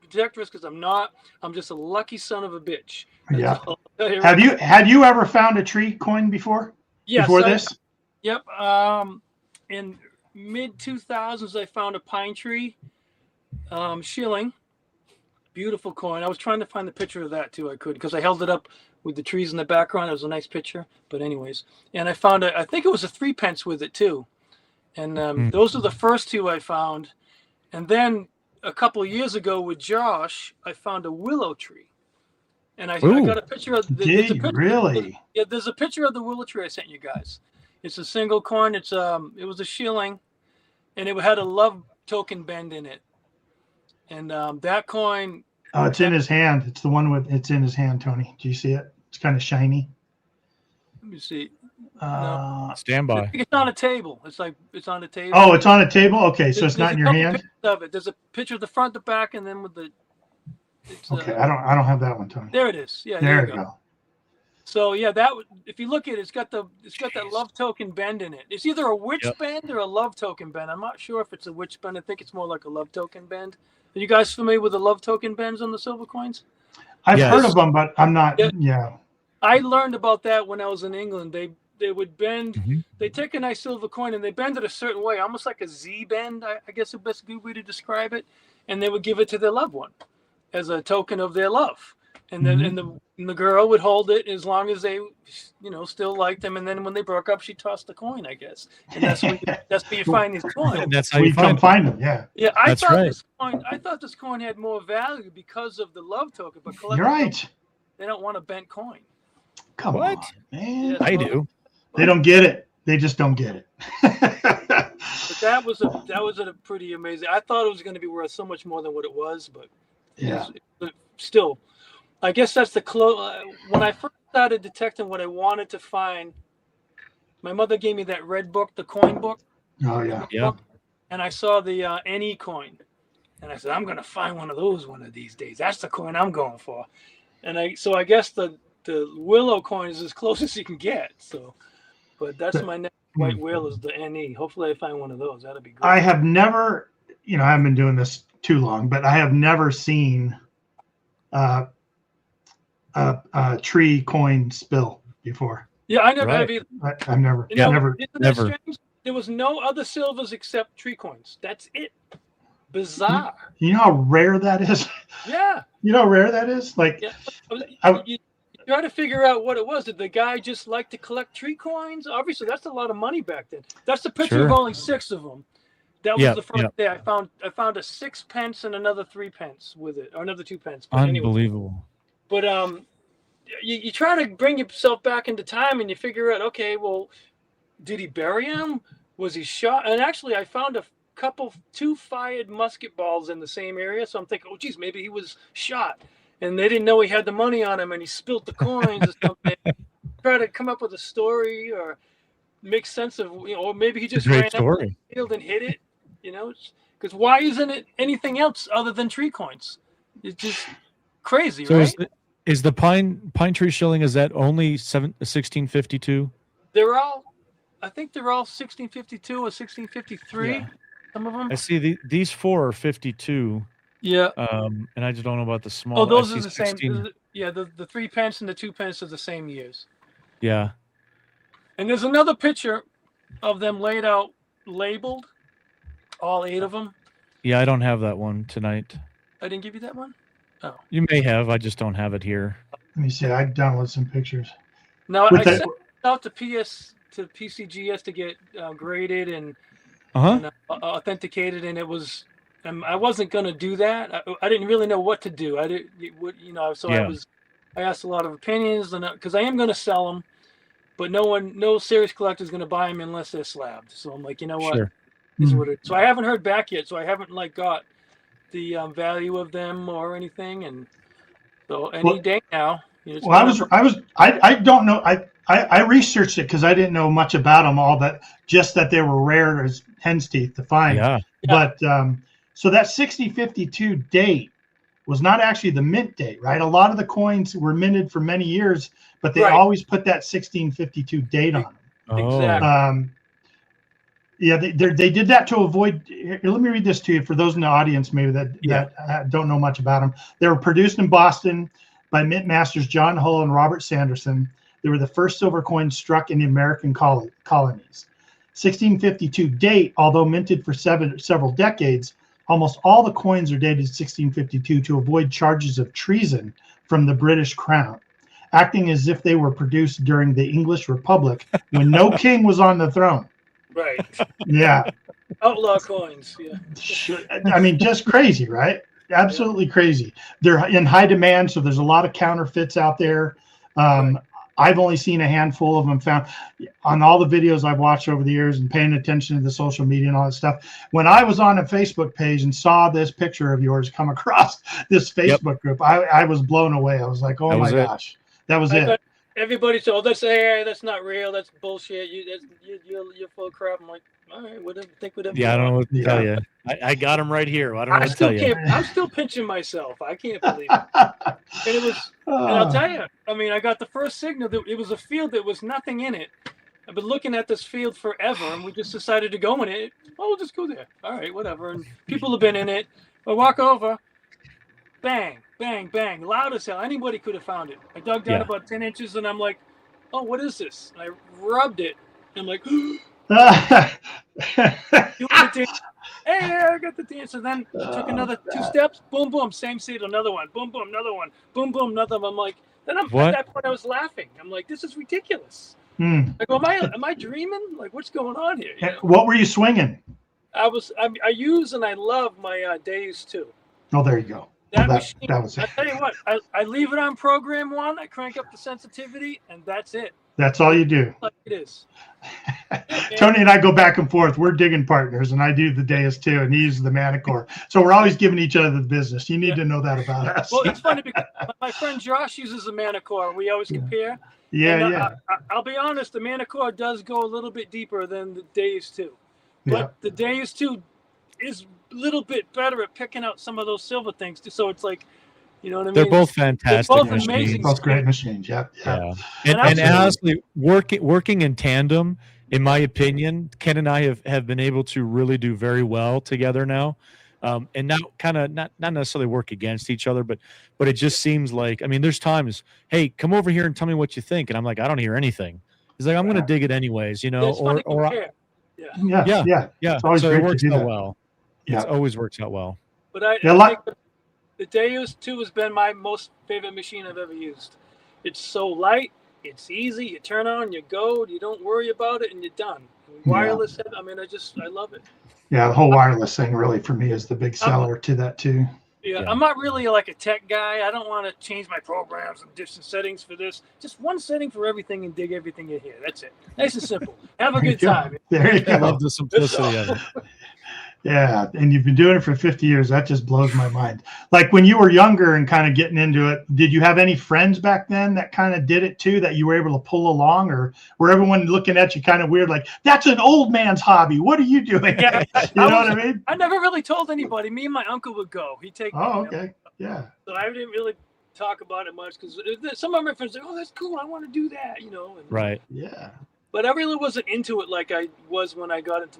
detectorist because I'm not. I'm just a lucky son of a bitch. Yeah. Had you ever found a tree coin before? Yes. Before this? Yep. In mid 2000s, I found a pine tree shilling. Beautiful coin. I was trying to find the picture of that too. I couldn't because I held it up with the trees in the background. It was a nice picture. But anyways, and I found I think it was a 3 pence with it too. And those are the first 2 I found. And then a couple of years ago with Josh, I found a willow tree. And I got a picture of really? There's a picture of the willow tree I sent you guys. It's a single coin. It was a shilling, and it had a love token bend in it. And that coin. Oh, it's in his hand. It's the one it's in his hand, Tony. Do you see it? It's kind of shiny. Let me see. No. Stand by. It's on a table. It's on a table. Oh, it's on a table. Okay, so it's not in your hand. Of it. There's a picture of the front, the back, and then with the. Okay, I don't have that one, Tony. There it is. Yeah, there you go. So yeah, if you look at it, it's got that love token bend in it. It's either a witch bend or a love token bend. I'm not sure if it's a witch bend. I think it's more like a love token bend. Are you guys familiar with the love token bends on the silver coins? I've heard of them, but I'm not. Yeah. I learned about that when I was in England. They would bend. Mm-hmm. They take a nice silver coin and they bend it a certain way, almost like a Z bend. I guess the best good way to describe it. And they would give it to their loved one as a token of their love. And then and the girl would hold it as long as they, still liked them. And then when they broke up, she tossed the coin, I guess. And that's where you find these coins. That's how you find them. Yeah. Yeah, I thought this coin had more value because of the love token, but you're right. They don't want a bent coin. Come on, man. Yeah, I do. They don't get it. They just don't get it. But that was a pretty amazing. I thought it was going to be worth so much more than what it was, but still, I guess that's the when I first started detecting what I wanted to find, my mother gave me that red book, the coin book. Oh yeah. And I saw the NE coin, and I said, I'm going to find one of those one of these days. That's the coin I'm going for. And I guess the willow coin is as close as you can get. So, but that's my next white whale is the NE. Hopefully I find one of those. That'd be good. I have never, I haven't been doing this too long, but I have never seen a tree coin spill before. Yeah, I never have either. I've never. Never. There was no other silvers except tree coins. That's it. Bizarre. You know how rare that is? Yeah. You know how rare that is? Like, you try to figure out what it was. Did the guy just like to collect tree coins? Obviously, that's a lot of money back then. That's the picture of only 6 of them. That was the first day I found a 6 pence and another 3 pence with it, or another 2 pence. But unbelievable. Anyway. But you try to bring yourself back into time, and you figure out, okay, well, did he bury him? Was he shot? And actually, I found 2 fired musket balls in the same area. So I'm thinking, oh, geez, maybe he was shot. And they didn't know he had the money on him and he spilt the coins or something. Try to come up with a story or make sense of, or maybe he just ran up the field and hit it. You know, because why isn't it anything else other than tree coins? It's just crazy, so right? Is the pine tree shilling, is that only 1652? I think they're all 1652 or 1653. Yeah. Some of them. I see these 4 are 52. Yeah. And I just don't know about the small. Oh, those are the 16. same. Yeah, the 3 pence and the 2 pence are the same years. Yeah. And there's another picture of them laid out, labeled, all 8 of them. Yeah, I don't have that one tonight. I didn't give you that one? Oh. You may have. I just don't have it here. Let me see. I downloaded some pictures. No, I sent it out to PCGS to get graded and authenticated, and it was. I wasn't going to do that. I didn't really know what to do. I asked a lot of opinions, and because I am going to sell them, but no serious collector is going to buy them unless they're slabbed. So I'm like, you know what? Sure. This is what it. So I haven't heard back yet. So I haven't got the value of them or anything, and so any day now. I don't know. I researched it because I didn't know much about them. Just that they were rare as hen's teeth to find. Yeah. But so that 6052 date was not actually the mint date, right? A lot of the coins were minted for many years, but they always put that 1652 date on them. Exactly. Yeah, they did that to avoid. Here, let me read this to you for those in the audience maybe that don't know much about them. They were produced in Boston by mint masters John Hull and Robert Sanderson. They were the first silver coins struck in the American colonies. 1652 date, although minted for several decades, almost all the coins are dated 1652 to avoid charges of treason from the British Crown, acting as if they were produced during the English Republic when no king was on the throne. Right. Yeah. Outlaw coins. Yeah. I mean, just crazy, right? Absolutely crazy. They're in high demand, so there's a lot of counterfeits out there. I've only seen a handful of them found on all the videos I've watched over the years and paying attention to the social media and all that stuff. When I was on a Facebook page and saw this picture of yours come across this Facebook group, I was blown away. I was like, oh my gosh, that was it. Everybody said, that's not real. That's bullshit. You're full of crap. I'm like, all right, whatever. Yeah, I don't know what to tell you. I got them right here. I don't know what to tell you. I'm still pinching myself. I can't believe it. And it was, and I'll tell you, I mean, I got the first signal that it was a field that was nothing in it. I've been looking at this field forever, and we just decided to go in it. Oh, we'll just go there. All right, whatever. And people have been in it. I walk over, bang, bang, bang, loud as hell. Anybody could have found it. I dug down about 10 inches, and I'm like, oh, what is this? And I rubbed it. And I'm like, you want to dance? Hey, I got the dance. And then I took another 2 steps. Boom, boom, same seed, another one. Boom, boom, another one. Boom, boom, another one. I'm like, at that point I was laughing. I'm like, this is ridiculous. I go, am I dreaming? Like, what's going on here? You know? What were you swinging? I use and I love my Days too. Oh, there you go. That machine, I tell you what, I leave it on program 1, I crank up the sensitivity, and that's it. That's all you do. Like it is. Tony and I go back and forth. We're digging partners, and I do the Deus too, and he uses the Manicore. So we're always giving each other the business. You need to know that about us. Well, it's funny because my friend Josh uses the Manicore, and we always compare. I'll be honest, the Manicore does go a little bit deeper than the Deus 2. But the Deus 2 is a little bit better at picking out some of those silver things. So it's like, you know what I mean? They're both fantastic. They're both machines. amazing. Both great machines. Yeah. And honestly, working in tandem, in my opinion, Ken and I have been able to really do very well together now. And now kind of not necessarily work against each other, but it just seems like, I mean, there's times, hey, come over here and tell me what you think. And I'm like, I don't hear anything. He's like, I'm going to dig it anyways, you know, Yeah. It's always so great it works to do out that. well. Yeah. It always works out well. But I think the Deus 2 has been my most favorite machine I've ever used. It's so light, it's easy. You turn on, you go, you don't worry about it, and you're done. Wireless, I mean, I love it. Yeah, the whole wireless thing really for me is the big seller to that too. Yeah, I'm not really like a tech guy. I don't want to change my programs and different settings for this. Just one setting for everything and dig everything in here. That's it. Nice and simple. Have a good time. There you go. I love the simplicity of it. Yeah, and you've been doing it for 50 years. That just blows my mind. Like when you were younger and kind of getting into it, did you have any friends back then that kind of did it too, that you were able to pull along, or were everyone looking at you kind of weird, like, that's an old man's hobby, what are you doing? Yeah, you know what I mean? I never really told anybody. Me and my uncle would go. He'd take me. Oh, okay. Yeah. So I didn't really talk about it much because some of my friends were like, oh, that's cool. I want to do that, you know. And, right. Yeah. But I really wasn't into it like I was when I got into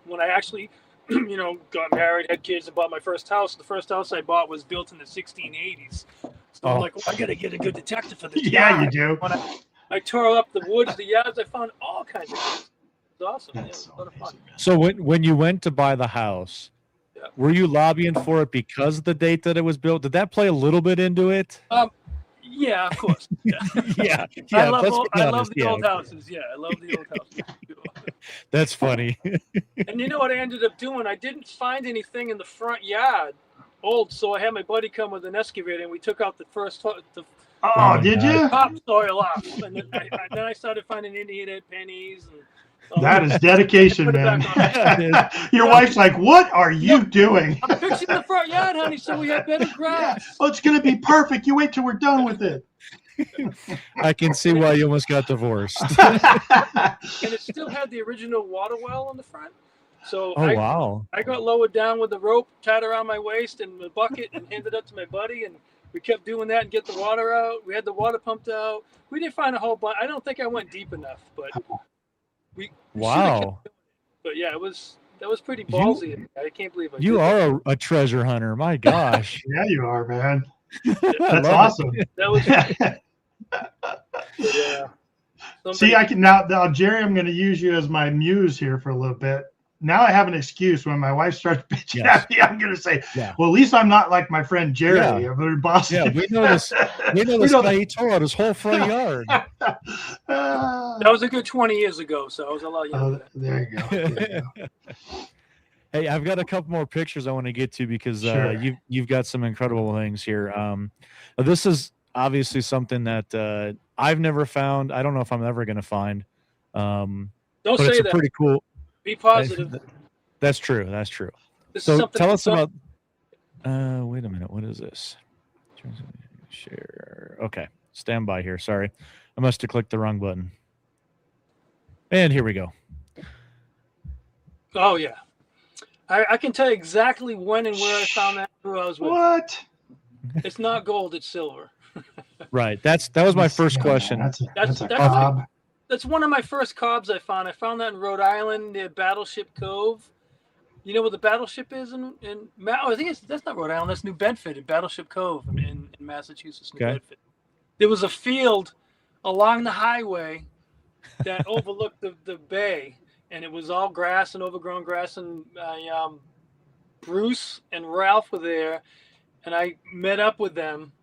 when I actually, you know, got married, had kids, and bought my first house. The first house I bought was built in the 1680s. So I'm like, I got to get a good detector for this. Yeah, you do. When I tore up the woods, the yards, I found all kinds of things. It's awesome. It was a lot of fun. So when you went to buy the house, were you lobbying for it because of the date that it was built? Did that play a little bit into it? Yeah, of course. Yeah. yeah. I love the old houses. Yeah, I love the old houses. That's funny. And you know what I ended up doing? I didn't find anything in the front yard old, so I had my buddy come with an excavator, and we took out the first did you? Topsoil off, and then I started finding Indian head pennies. And that is dedication, man. Your wife's like, what are you doing? I'm fixing the front yard, honey, so we have better grass. Oh, it's going to be perfect. You wait till we're done with it. I can see why you almost got divorced. And it still had the original water well on the front. So I got lowered down with the rope tied around my waist and the bucket and handed it to my buddy, and we kept doing that and get the water out. We had the water pumped out. We didn't find a whole bunch. I don't think I went deep enough, but wow. But yeah, that was pretty ballsy. I can't believe you are a treasure hunter. My gosh. Yeah, you are, man. That's awesome. That was yeah. See, I can now, Jerry, I'm going to use you as my muse here for a little bit. Now I have an excuse when my wife starts bitching at me. I'm going to say, well, at least I'm not like my friend Jerry of Boston. Yeah, we know this. We know this guy. He tore out his whole front yard. That was a good 20 years ago, so I was a lot younger. There you go. There you go. Hey, I've got a couple more pictures I want to get to because you've got some incredible things here. This is obviously something that I've never found. I don't know if I'm ever going to find. Don't say it's that. Pretty cool. Be positive. That's true. That's true. So tell us about. Wait a minute. What is this? Share. Okay. Stand by here. Sorry, I must have clicked the wrong button. And here we go. Oh yeah. I can tell you exactly when and where I found that. Who I was with. What? It's not gold. It's silver. Right. That was my first question. That's a cob. That's one of my first cobs I found. I found that in Rhode Island near Battleship Cove. You know where the Battleship is I think that's not Rhode Island. That's New Bedford in Battleship Cove in Massachusetts. New Bedford. There was a field along the highway that overlooked the bay, and it was all grass and overgrown grass. And Bruce and Ralph were there, and I met up with them.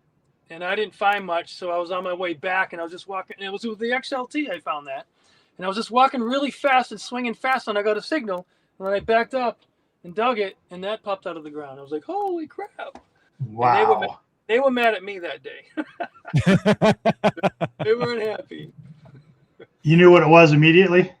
And I didn't find much, so I was on my way back, and I was just walking. And it was with the XLT I found that. And I was just walking really fast and swinging fast, and I got a signal. And then I backed up and dug it, and that popped out of the ground. I was like, holy crap. Wow. And they were mad at me that day. They weren't happy. You knew what it was immediately?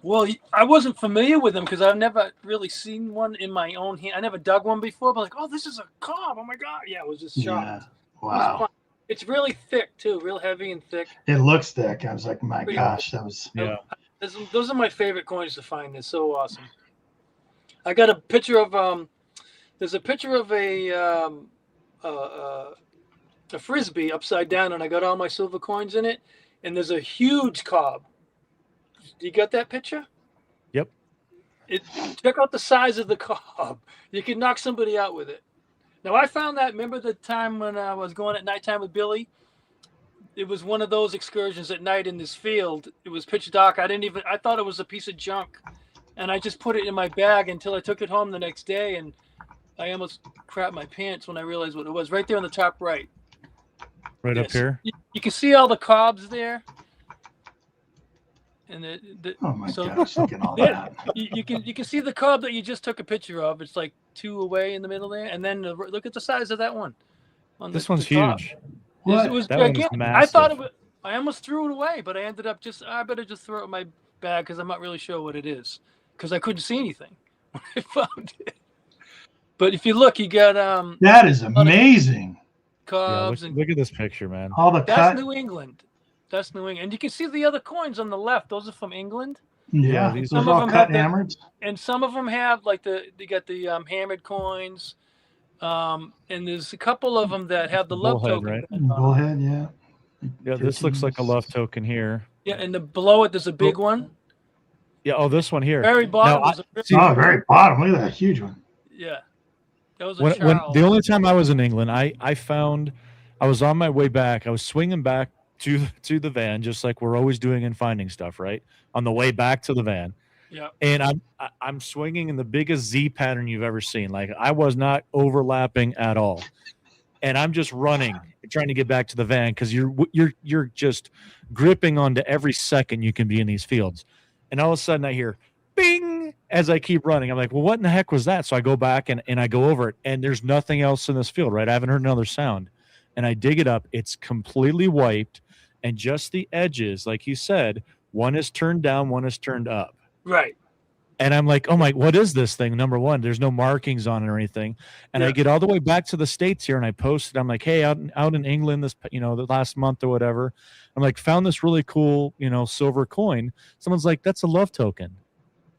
Well, I wasn't familiar with them because I've never really seen one in my own hand. I never dug one before, but like, oh, this is a cob. Oh my God. Yeah, I was just shocked. Yeah. Wow. It's really thick too, real heavy and thick. It looks thick. I was like, my gosh, that was. Yeah. Those are my favorite coins to find. They're so awesome. I got a picture of there's a picture of a Frisbee upside down, and I got all my silver coins in it, and there's a huge cob. Do you got that picture? Yep. Check out the size of the cob. You can knock somebody out with it. Now, I found that, remember the time when I was going at nighttime with Billy? It was one of those excursions at night in this field. It was pitch dark. I thought it was a piece of junk. And I just put it in my bag until I took it home the next day. And I almost crapped my pants when I realized what it was. Right there on the top right. Right up here? You can see all the cobs there. And oh my gosh, look at all that. You can see the cob that you just took a picture of. It's like 2 away in the middle there, and then look at the size of that one. This one's huge. It was gigantic. I thought I almost threw it away, but I ended up I better just throw it in my bag because I'm not really sure what it is. because I couldn't see anything when I found it. But if you look, you got that is amazing. Cubs look at this picture, man. All the that's New England. That's New England. And you can see the other coins on the left. Those are from England. Yeah, these are all cut hammered. And some of them have like they got the hammered coins. And there's a couple of them that have the love token. Right? Bullhead, yeah. Yeah, this looks like a love token here. Yeah, and below it there's a big one. Yeah, oh, this one here. Very bottom. Very bottom. Look at that huge one. Yeah. That was when the only time I was in England, I was on my way back. I was swinging back to the van, just like we're always doing and finding stuff, right? On the way back to the van. Yeah. And I'm swinging in the biggest Z pattern you've ever seen. Like I was not overlapping at all. And I'm just running, trying to get back to the van because you're just gripping onto every second you can be in these fields. And all of a sudden I hear bing as I keep running. I'm like, well, what in the heck was that? So I go back and I go over it, and there's nothing else in this field, right? I haven't heard another sound. And I dig it up. It's completely wiped, and just the edges, like you said, one is turned down, one is turned up. Right. And I'm like, oh my, what is this thing? Number one, there's no markings on it or anything. And I get all the way back to the States here, and I posted, I'm like, hey, out in England, this, the last month or whatever, I'm like, found this really cool, silver coin. Someone's like, that's a love token.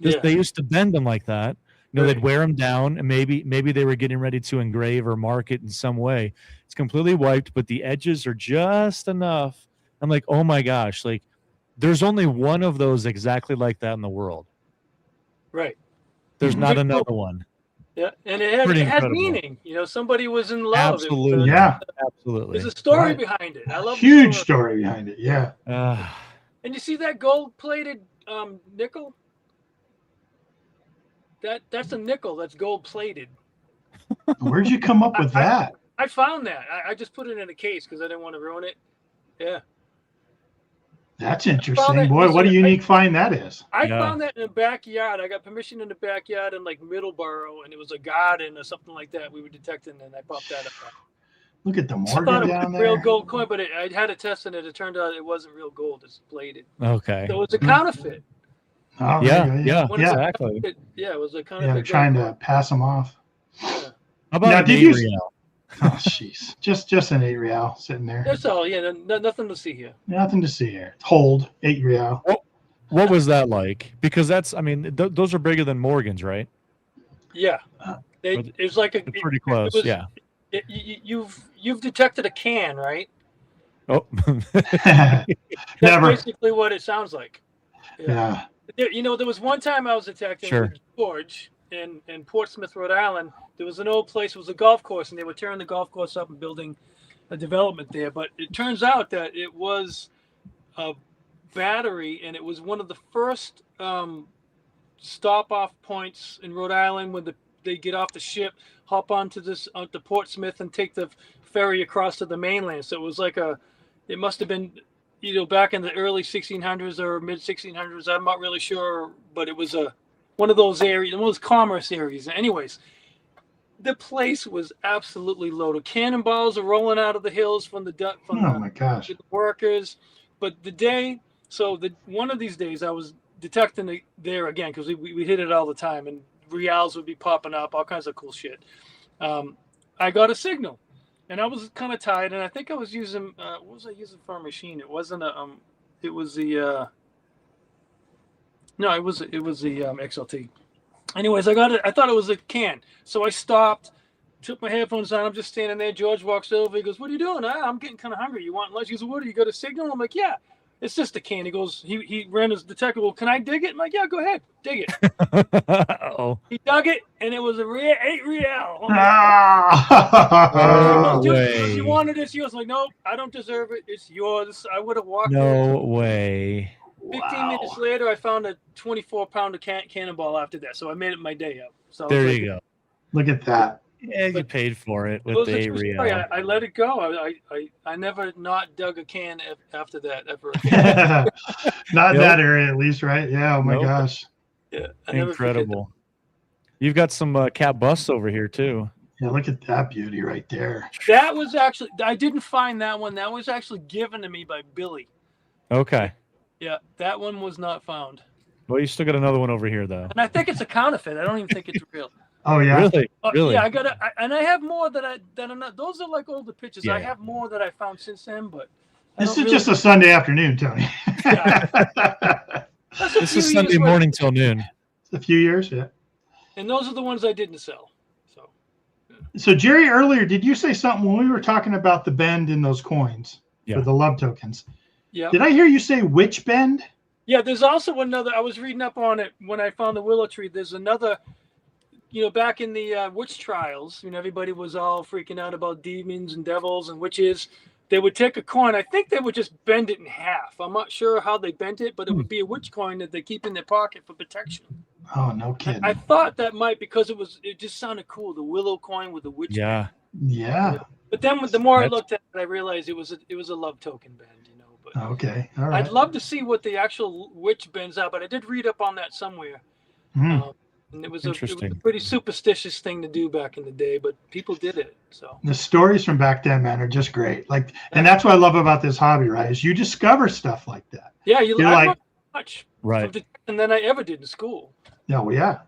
They used to bend them like that. They'd wear them down, and maybe they were getting ready to engrave or mark it in some way. It's completely wiped, but the edges are just enough. I'm like, oh my gosh, like there's only one of those exactly like that in the world. Right. There's not another one. Yeah, and it had meaning. Somebody was in love. Absolutely. Absolutely. There's a story behind it. I love huge story behind it. Yeah. And you see that gold-plated nickel? That's a nickel that's gold-plated. Where'd you come up with that? I found that. I just put it in a case because I didn't want to ruin it. Yeah. That's interesting. Boy, what a unique find that is. I found that in the backyard. I got permission in the backyard in like Middleborough, and it was a garden or something like that we were detecting, and I popped that up. Look at the Morgan down there. Real gold coin, but I had a test in it. It turned out it wasn't real gold. It's plated. Okay. So it was a counterfeit. Oh, yeah, exactly. It was a counterfeit. Yeah, they're trying to pass them off. Yeah. How about did you? Oh, jeez. Just an 8 real sitting there. That's all. Yeah, nothing to see here. Nothing to see here. Hold 8 real. What was that like? Because that's, those are bigger than Morgan's, right? Yeah. It was like pretty close. You've detected a can, right? Oh. Never. That's basically what it sounds like. Yeah. There was one time I was detecting with George in Portsmouth, Rhode Island. There was an old place. It was a golf course, and they were tearing the golf course up and building a development there. But it turns out that it was a battery, and it was one of the first stop-off points in Rhode Island when they get off the ship, hop onto to Portsmouth, and take the ferry across to the mainland. So it was like it must have been back in the early 1600s or mid 1600s. I'm not really sure, but it was one of those areas, one of those commerce areas. Anyways, the place was absolutely loaded. Cannonballs are rolling out of the hills from my gosh, the workers. But one of these days I was detecting it there again because we hit it all the time, and reals would be popping up, all kinds of cool shit. I got a signal. And I was kind of tired, and I think I was using what was I using for a machine? It wasn't it was the XLT. Anyways, I got it. I thought it was a can, so I stopped, took my headphones on. I'm just standing there. George walks over. He goes, "What are you doing?" I'm getting kind of hungry. You want lunch? He goes, "What? You got a signal?" I'm like, "Yeah, it's just a can." He goes, he ran his detector. Well, can I dig it? I'm like, "Yeah, go ahead, dig it." Oh. He dug it, and it was a 8 real. You wanted this yours? I'm like, nope, I don't deserve it. It's yours. I would have walked. No way. 15 minutes later, I found a 24-pounder cannonball after that, so I made it my day up. So there you go. Look at that. Yeah, you paid for it with the 8 real. I let it go. I never not dug a can after that ever. Not in that area, at least, right? Yeah. Oh my gosh. Yeah. Incredible. You've got some cat busts over here too. Yeah, look at that beauty right there. That was actually, I didn't find that one. That was actually given to me by Billy. Okay. Yeah, that one was not found. Well, you still got another one over here, though. And I think it's a counterfeit. I don't even think it's real. Oh yeah, really? Yeah, and I have more that are not. Those are like older pictures. Yeah. I have more that I found since then, but this is just a Sunday afternoon, Tony. This is Sunday morning till noon. A few years, yeah. And those are the ones I didn't sell. So Jerry, earlier, did you say something when we were talking about the bend in those coins for the love tokens? Yeah. Did I hear you say which bend? Yeah, there's also another. I was reading up on it when I found the willow tree. There's another. Back in the witch trials, everybody was all freaking out about demons and devils and witches. They would take a coin. I think they would just bend it in half. I'm not sure how they bent it, but it would be a witch coin that they keep in their pocket for protection. Oh, no kidding. I thought that might because it just sounded cool. The willow coin with the witch. Yeah. Bend. Yeah. But then the more I looked at it, I realized it was a love token bend. But okay. All right. I'd love to see what the actual witch bends are, but I did read up on that somewhere. And it was a pretty superstitious thing to do back in the day, but people did it. So the stories from back then, man, are just great. And that's what I love about this hobby, right? Is you discover stuff like that. Yeah, you're like much right, than I ever did in school. No, yeah,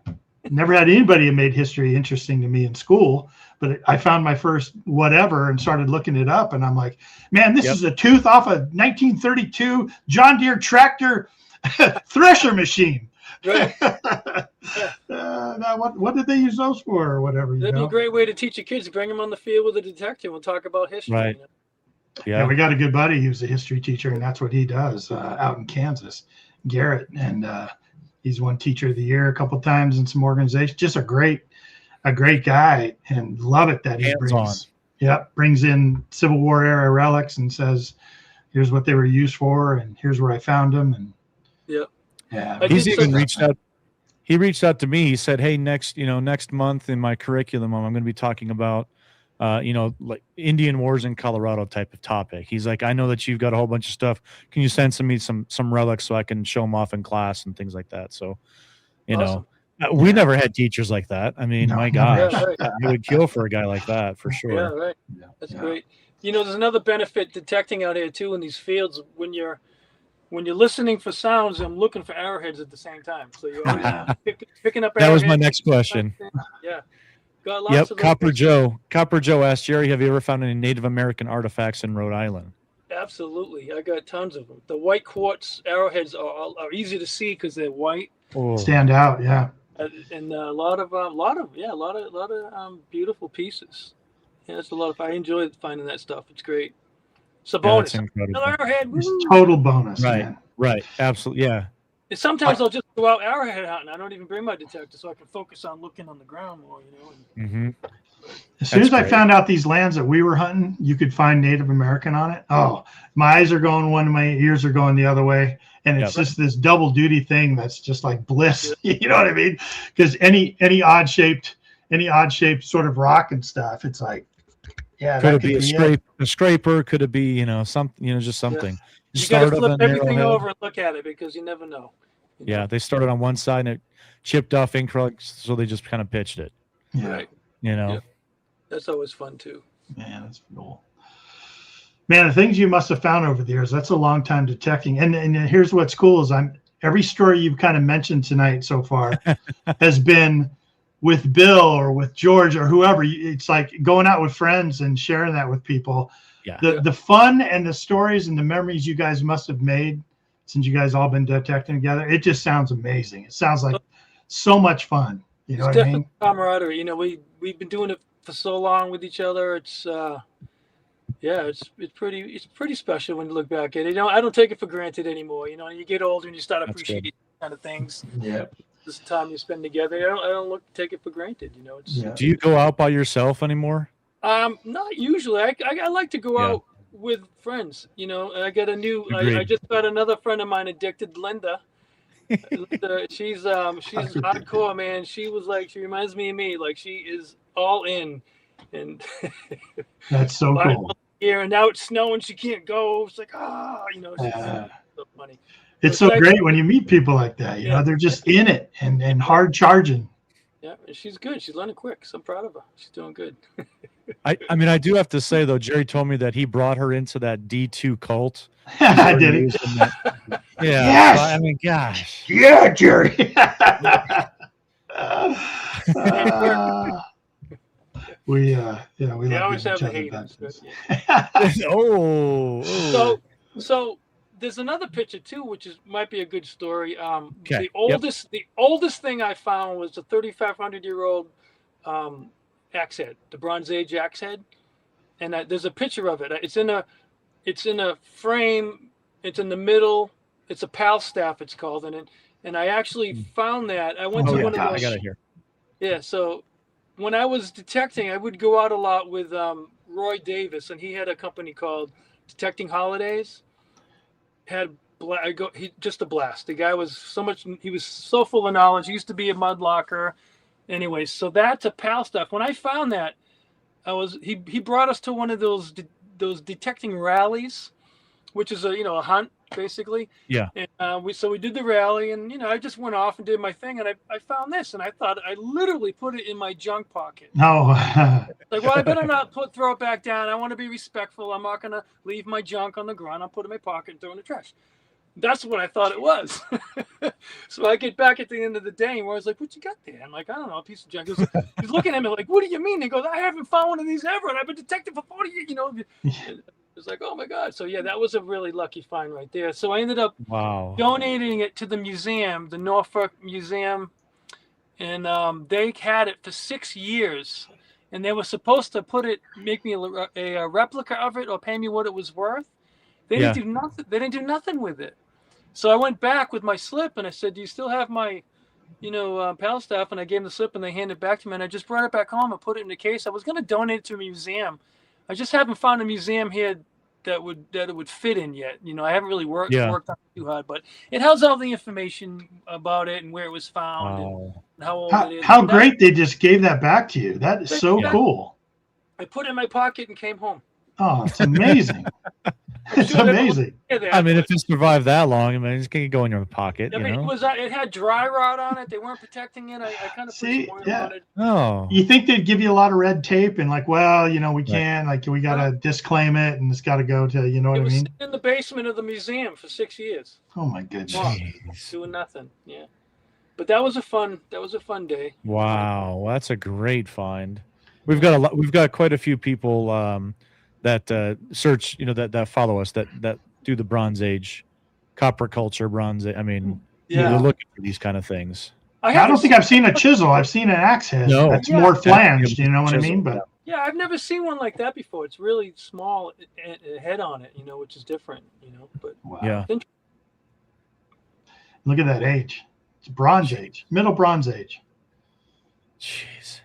never had anybody who made history interesting to me in school. But I found my first whatever and started looking it up, and I'm like, man, this is a tooth off a 1932 John Deere tractor thresher machine. Right. Now, what did they use those for, or whatever? That'd be a great way to teach your kids. Bring them on the field with a detector. We'll talk about history. Right. Yeah, we got a good buddy who's a history teacher, and that's what he does out in Kansas, Garrett, and he's won Teacher of the Year a couple times in some organizations. Just a great guy, and love it that he brings in Civil War era relics and says, "Here's what they were used for, and here's where I found them." And yeah, he's even reached out. He reached out to me. He said, "Hey, next month in my curriculum, I'm going to be talking about, like Indian Wars in Colorado type of topic." He's like, "I know that you've got a whole bunch of stuff. Can you send me some relics so I can show them off in class and things like that?" So, we never had teachers like that. I mean, my gosh, I would kill for a guy like that for sure. Yeah, right. That's great. There's another benefit detecting out here too in these fields when you're listening for sounds. I'm looking for arrowheads at the same time, so you're always picking up. That was my next question. Yeah. Got lots of Copper Joe asked Jerry, "Have you ever found any Native American artifacts in Rhode Island?" Absolutely, I got tons of them. The white quartz arrowheads are easy to see because they're white. Stand out, yeah. And a lot of beautiful pieces. Yeah, it's a lot of. I enjoy finding that stuff. It's great. It's a bonus. Another arrowhead. It's total bonus. Right. Man. Right. Absolutely. Yeah. And sometimes I'll just go out arrowhead hunting. I don't even bring my detector, so I can focus on looking on the ground more. As soon as I found out these lands that we were hunting, you could find Native American on it. Oh, my eyes are going one way, my ears are going the other way. And it's just this double duty thing that's just like bliss. You know what I mean? Because any odd shaped sort of rock and stuff, it's like, could it be a scraper? Could it be, something, just something. Yeah. You got to flip everything over and look at it because you never know. Yeah, they started on one side and it chipped off ink, so they just kind of pitched it. Yeah. Right. Yeah. That's always fun too. Man, that's cool. Man, the things you must have found over the years, that's a long time detecting. And here's what's cool is every story you've kind of mentioned tonight so far has been with Bill or with George or whoever. It's like going out with friends and sharing that with people. Yeah. The fun and the stories and the memories you guys must have made since you guys all been detecting together. It just sounds amazing. It sounds like so much fun. You know what I mean? Camaraderie. We've been doing it for so long with each other. It's it's pretty special when you look back at it. I don't take it for granted anymore. You get older and you start appreciating kind of things. Yeah. This time you spend together, I don't take it for granted. Do you go out by yourself anymore? Not usually. I like to go out with friends. I got I just got another friend of mine addicted, Linda. She's hardcore, man. She reminds me of me. Like she is all in, and that's so cool. Here and now it's snowing. She can't go. It's like so funny. It's so great when you meet people like that. They're just in it and hard charging. Yeah, and she's good. She's learning quick. So I'm proud of her. She's doing good. I mean, I do have to say though, Jerry told me that he brought her into that D2 cult. Did he? Yeah. Yes. So, I mean, gosh. Yeah, Jerry. We always have the haters. So there's another picture too, which might be a good story. The oldest thing I found was a 3,500-year-old axe head, the Bronze Age axe head, and there's a picture of it. It's in a frame. It's in the middle. It's a pal staff. It's called, and I actually found that. I went to one of those. I got it here. Yeah. So when I was detecting, I would go out a lot with Roy Davis, and he had a company called Detecting Holidays. Just a blast. The guy was he was so full of knowledge. He used to be a mudlocker. Anyway, so that's a pal stuff. When I found that, he brought us to one of those detecting rallies, which is a hunt basically. Yeah. And we did the rally, and I just went off and did my thing, and I found this, and I thought I literally put it in my junk pocket. No. Like, well, I better not throw it back down. I want to be respectful. I'm not gonna leave my junk on the ground. I'll put it in my pocket and throw it in the trash. That's what I thought it was. So I get back at the end of the day, where I was like, "What you got there?" I'm like, "I don't know, a piece of junk." He's looking at me like, "What do you mean?" He goes, "I haven't found one of these ever, and I've been detecting for 40 years." It's like, oh my God. So yeah, that was a really lucky find right there. So I ended up donating it to the museum, the Norfolk Museum, and they had it for 6 years, and they were supposed to make me a replica of it or pay me what it was worth. They didn't do nothing. They didn't do nothing with it. So I went back with my slip and I said, "Do you still have my, pal staff?" And I gave them the slip and they handed it back to me. And I just brought it back home and put it in the case. I was going to donate it to a museum. I just haven't found a museum here that it would fit in yet. I haven't really worked on it too hard, but it has all the information about it and where it was found and how old it is. How great they just gave that back to you. That is so cool. I put it in my pocket and came home. Oh, it's amazing. It's amazing. I mean, if it survived that long, I mean, it's going to go in your pocket. I mean, it had dry rot on it. They weren't protecting it. I kind of put some oil on it. Oh. You think they'd give you a lot of red tape and like, well, we can't, like, we got to disclaim it and it's got to go to, what I mean? It was in the basement of the museum for 6 years. Oh my goodness. Doing nothing. Yeah. But that was a fun day. Wow. Well, that's a great find. We've got quite a few people, that search, that follow us, that do the Bronze Age, copper culture, Bronze Age. I mean, they're looking for these kind of things. I don't think I've seen a chisel. I've seen an axe head. No, that's more flanged. You know what I mean? But yeah, I've never seen one like that before. It's really small head on it, which is different. But yeah. Look at that age. It's Bronze Age, Middle Bronze Age. Jeez.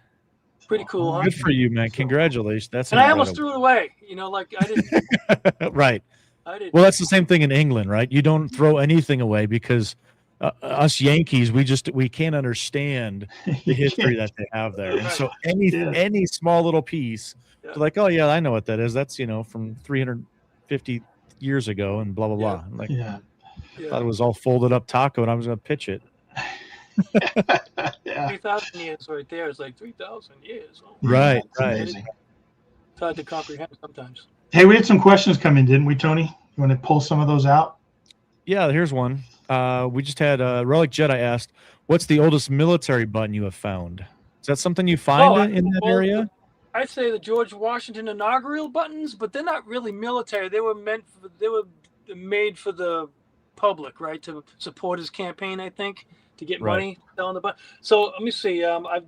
Pretty cool, huh? Good for you, man. Congratulations. And I almost threw it away. Like I didn't. Right. I didn't. Well, that's the same thing in England, right? You don't throw anything away because us Yankees, we can't understand the history that they have there. And so any small little piece, like, oh yeah, I know what that is. That's from 350 years ago, and blah blah blah. I'm like, thought it was all folded up taco, and I was going to pitch it. 3,000 years right there is like 3,000 years. Oh, right. It's hard to comprehend sometimes. Hey, we had some questions come in, didn't we, Tony? You want to pull some of those out? Yeah, here's one. We just had Relic Jedi asked, "What's the oldest military button you have found?" Is that something you find in that area? I'd say the George Washington inaugural buttons, but they're not really military. They were made for the public, right, to support his campaign, I think. To get money selling the button. So let me see. I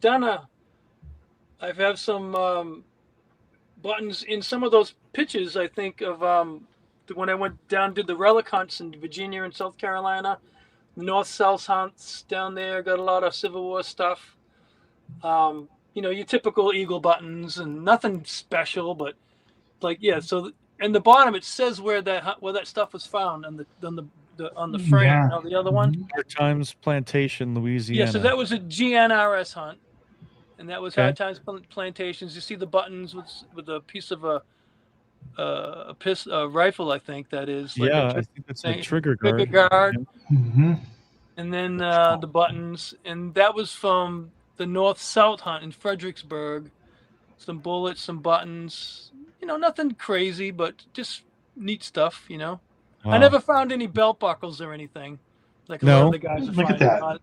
have some buttons in some of those pictures. I think of when I went down, did the relic hunts in Virginia and South Carolina, North-South hunts down there. Got a lot of Civil War stuff. Your typical eagle buttons and nothing special, but So in the bottom it says where that stuff was found on the frame. The other one, Hard Times Plantation, Louisiana. Yeah, so that was a GNRS hunt, and that was Hard Times Plantations. You see the buttons with a piece of a rifle, I think that is. I think that's a trigger guard. Mm-hmm. And then the buttons, and that was from the north-south hunt in Fredericksburg. Some bullets, some buttons. Nothing crazy, but just neat stuff. Wow. I never found any belt buckles or anything. Like a lot of the guys are Look at finding. that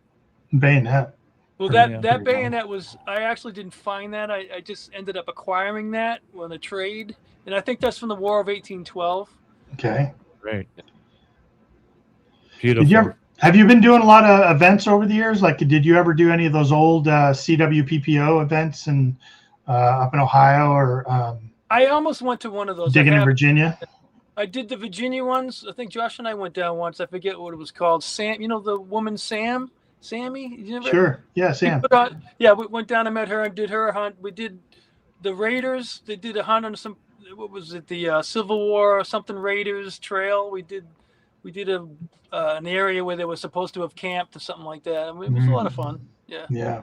bayonet. Well, that bayonet was. I actually didn't find that. I just ended up acquiring that on a trade, and I think that's from the War of 1812. Okay. Great. Beautiful. Have you been doing a lot of events over the years? Like, did you ever do any of those old CWPPO events up in Ohio or? I almost went to one of those. Digging in Virginia. I did the Virginia ones. I think Josh and I went down once. I forget what it was called. Sam, the woman Sammy. Sure. Yeah, Sam. Yeah, we went down and met her and did her hunt. We did the Raiders. They did a hunt on some. What was it? The Civil War or something Raiders trail. We did an area where they were supposed to have camped or something like that. I mean, it was a lot of fun. Yeah. Yeah.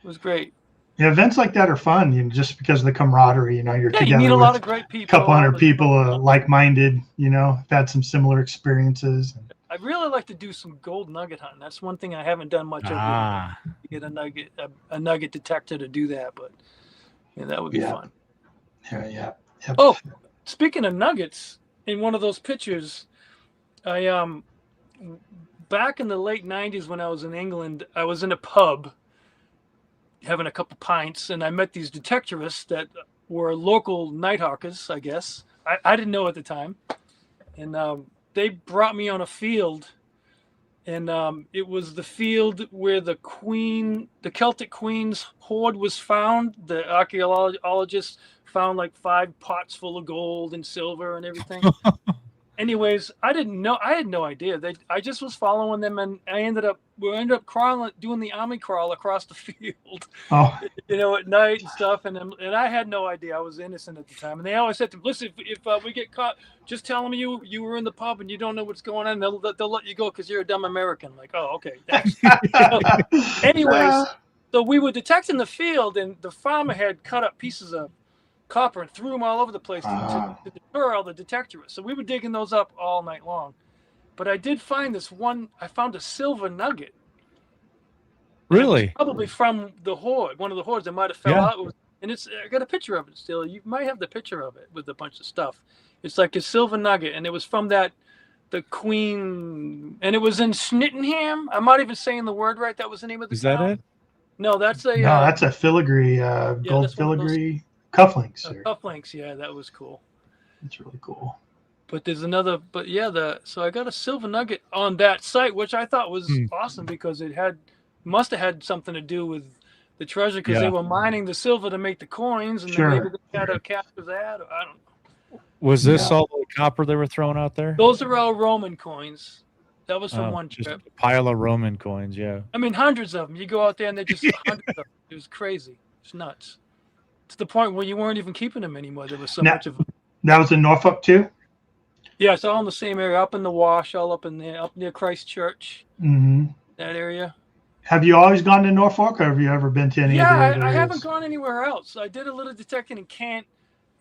It was great. Yeah, events like that are fun, just because of the camaraderie. You're together. You meet a lot of great people. A couple hundred people, like-minded. Have had some similar experiences. I'd really like to do some gold nugget hunting. That's one thing I haven't done much of. To get a nugget detector to do that, but that would be fun. Yeah. Oh, speaking of nuggets, in one of those pictures, I back in the late 90s when I was in England, I was in a pub having a couple pints, and I met these detectorists that were local night hawkers, I guess. I didn't know at the time. And they brought me on a field, and it was the field where the Celtic Queen's hoard was found. The archaeologists found like 5 pots full of gold and silver and everything. Anyways, I didn't know. I had no idea. I just was following them, and we ended up crawling, doing the army crawl across the field. Oh. At night and stuff. And I had no idea. I was innocent at the time. And they always said to me, "Listen, if we get caught, just tell them you were in the pub and you don't know what's going on. They'll let you go because you're a dumb American." Like, oh, okay. Thanks. Anyways, so we were detecting the field, and the farmer had cut up pieces of copper and threw them all over the place to deter all the detectorists. So we were digging those up all night long. But I did find this one. I found a silver nugget. Really? Probably from the hoard, one of the hoards that might have fell out. And I got a picture of it still. You might have the picture of it with a bunch of stuff. It's like a silver nugget, and it was from the Queen, and it was in Snittenham. I'm not even saying the word right. That was the name of the town. Is that it? No, that's a that's a filigree, gold filigree cufflinks. Cufflinks, yeah, that was cool. That's really cool. But there's another, so I got a silver nugget on that site, which I thought was awesome because it must have had something to do with the treasure because they were mining the silver to make the coins, and then maybe they had to capture that. Or I don't know. Was this all the copper they were throwing out there? Those are all Roman coins. That was from one trip. A pile of Roman coins, yeah. I mean, hundreds of them. You go out there and they're just hundreds of them. It was crazy. It's nuts. To the point where you weren't even keeping them anymore. There was so much of them. That was in Norfolk too? Yeah, it's all in the same area, up in the Wash, all up in there, up near Christ Church. Mm-hmm. That area. Have you always gone to Norfolk, or have you ever been to any other areas? I haven't gone anywhere else. I did a little detecting in Kent,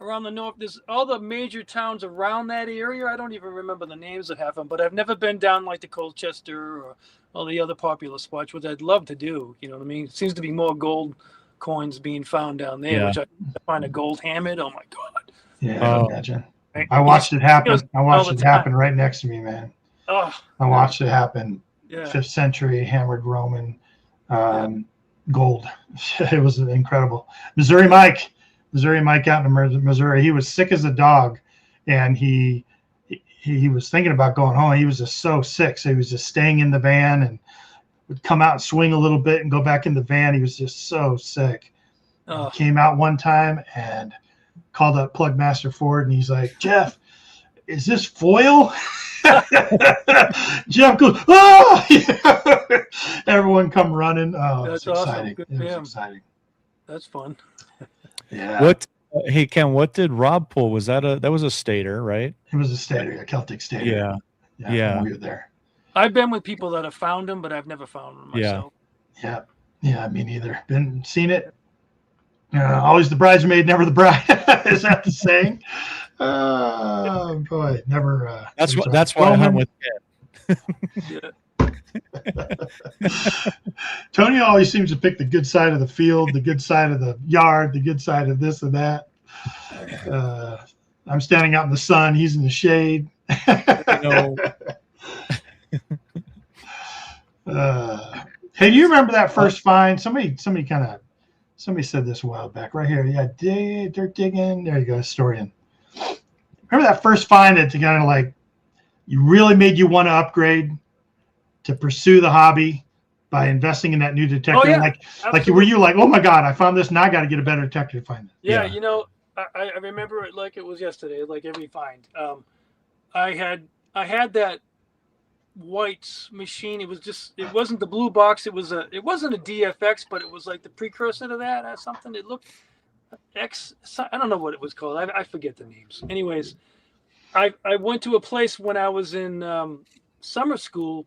around the north. There's all the major towns around that area. I don't even remember the names of half of them, but I've never been down like the Colchester or all the other popular spots, which I'd love to do. You know what I mean? It seems to be more gold coins being found down there, which I find a gold hammered. Oh my God. Yeah, I imagine. I watched it happen. I watched it happen right next to me, man. Oh, I watched it happen. Yeah. 5th century hammered Roman gold. It was incredible. Missouri Mike out in Missouri. He was sick as a dog, and he was thinking about going home. He was just so sick, so he was just staying in the van and would come out and swing a little bit and go back in the van. He was just so sick. He came out one time and called up Plugmaster Ford, and he's like, "Jeff, is this foil?" Jeff goes, "Oh!" Everyone come running. Oh, that's exciting. Awesome. It was exciting. That's fun. Yeah. Hey Ken, what did Rob pull? Was that was a stater, right? It was a stater, a Celtic stater. Yeah. We were there. I've been with people that have found them, but I've never found them myself. Yeah, me neither. Seen it. Always the bridesmaid, never the bride. Is that the saying? Oh boy, never. That's why I hunt with Ken. Tony always seems to pick the good side of the field, the good side of the yard, the good side of this and that. I'm standing out in the sun. He's in the shade. I know. Hey, do you remember that first find? Somebody said this a while back. Right here. Yeah, dirt digging. There you go, historian. Remember that first find that kind of like you really made you want to upgrade to pursue the hobby by investing in that new detector? Oh, yeah, like were you like, oh my God, I found this, now I got to get a better detector to find it? Yeah, you know, I remember it like it was yesterday, like every find. I had that White's machine. It wasn't the blue box. It wasn't a DFX, but it was like the precursor to that or something. It looked X. I don't know what it was called. I forget the names. Anyways, I went to a place when I was in summer school.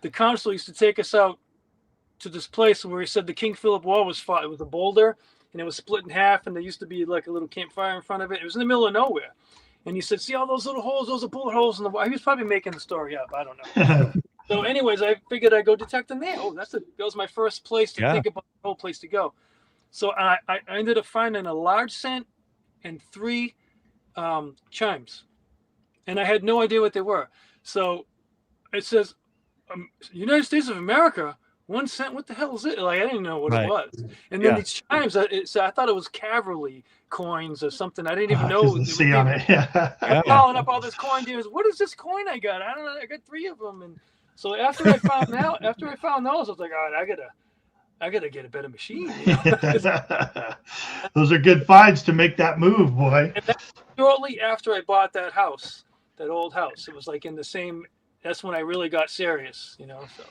The counselor used to take us out to this place where he said the King Philip War was fought. It was a boulder, and it was split in half, and there used to be like a little campfire in front of it. It was in the middle of nowhere. And he said, see all those little holes? Those are bullet holes in the wall. He was probably making the story up. I don't know. So anyways, I figured I'd go detect them there. Oh, that was my first place to think about the whole place to go. So I ended up finding a large cent and 3 chimes. And I had no idea what they were. So it says, United States of America, 1 cent. What the hell is it? Like, I didn't know what it was. And then these chimes, I thought it was cavalry coins or something. I didn't even know. The C on it. I'm calling up all this coin dealers. What is this coin I got? I don't know. I got 3 of them. And so after I found those, I was like, all right, I gotta get a better machine. You know? Those are good finds to make that move, boy. And shortly after I bought that house, that old house, it was like in the same. That's when I really got serious, you know. So,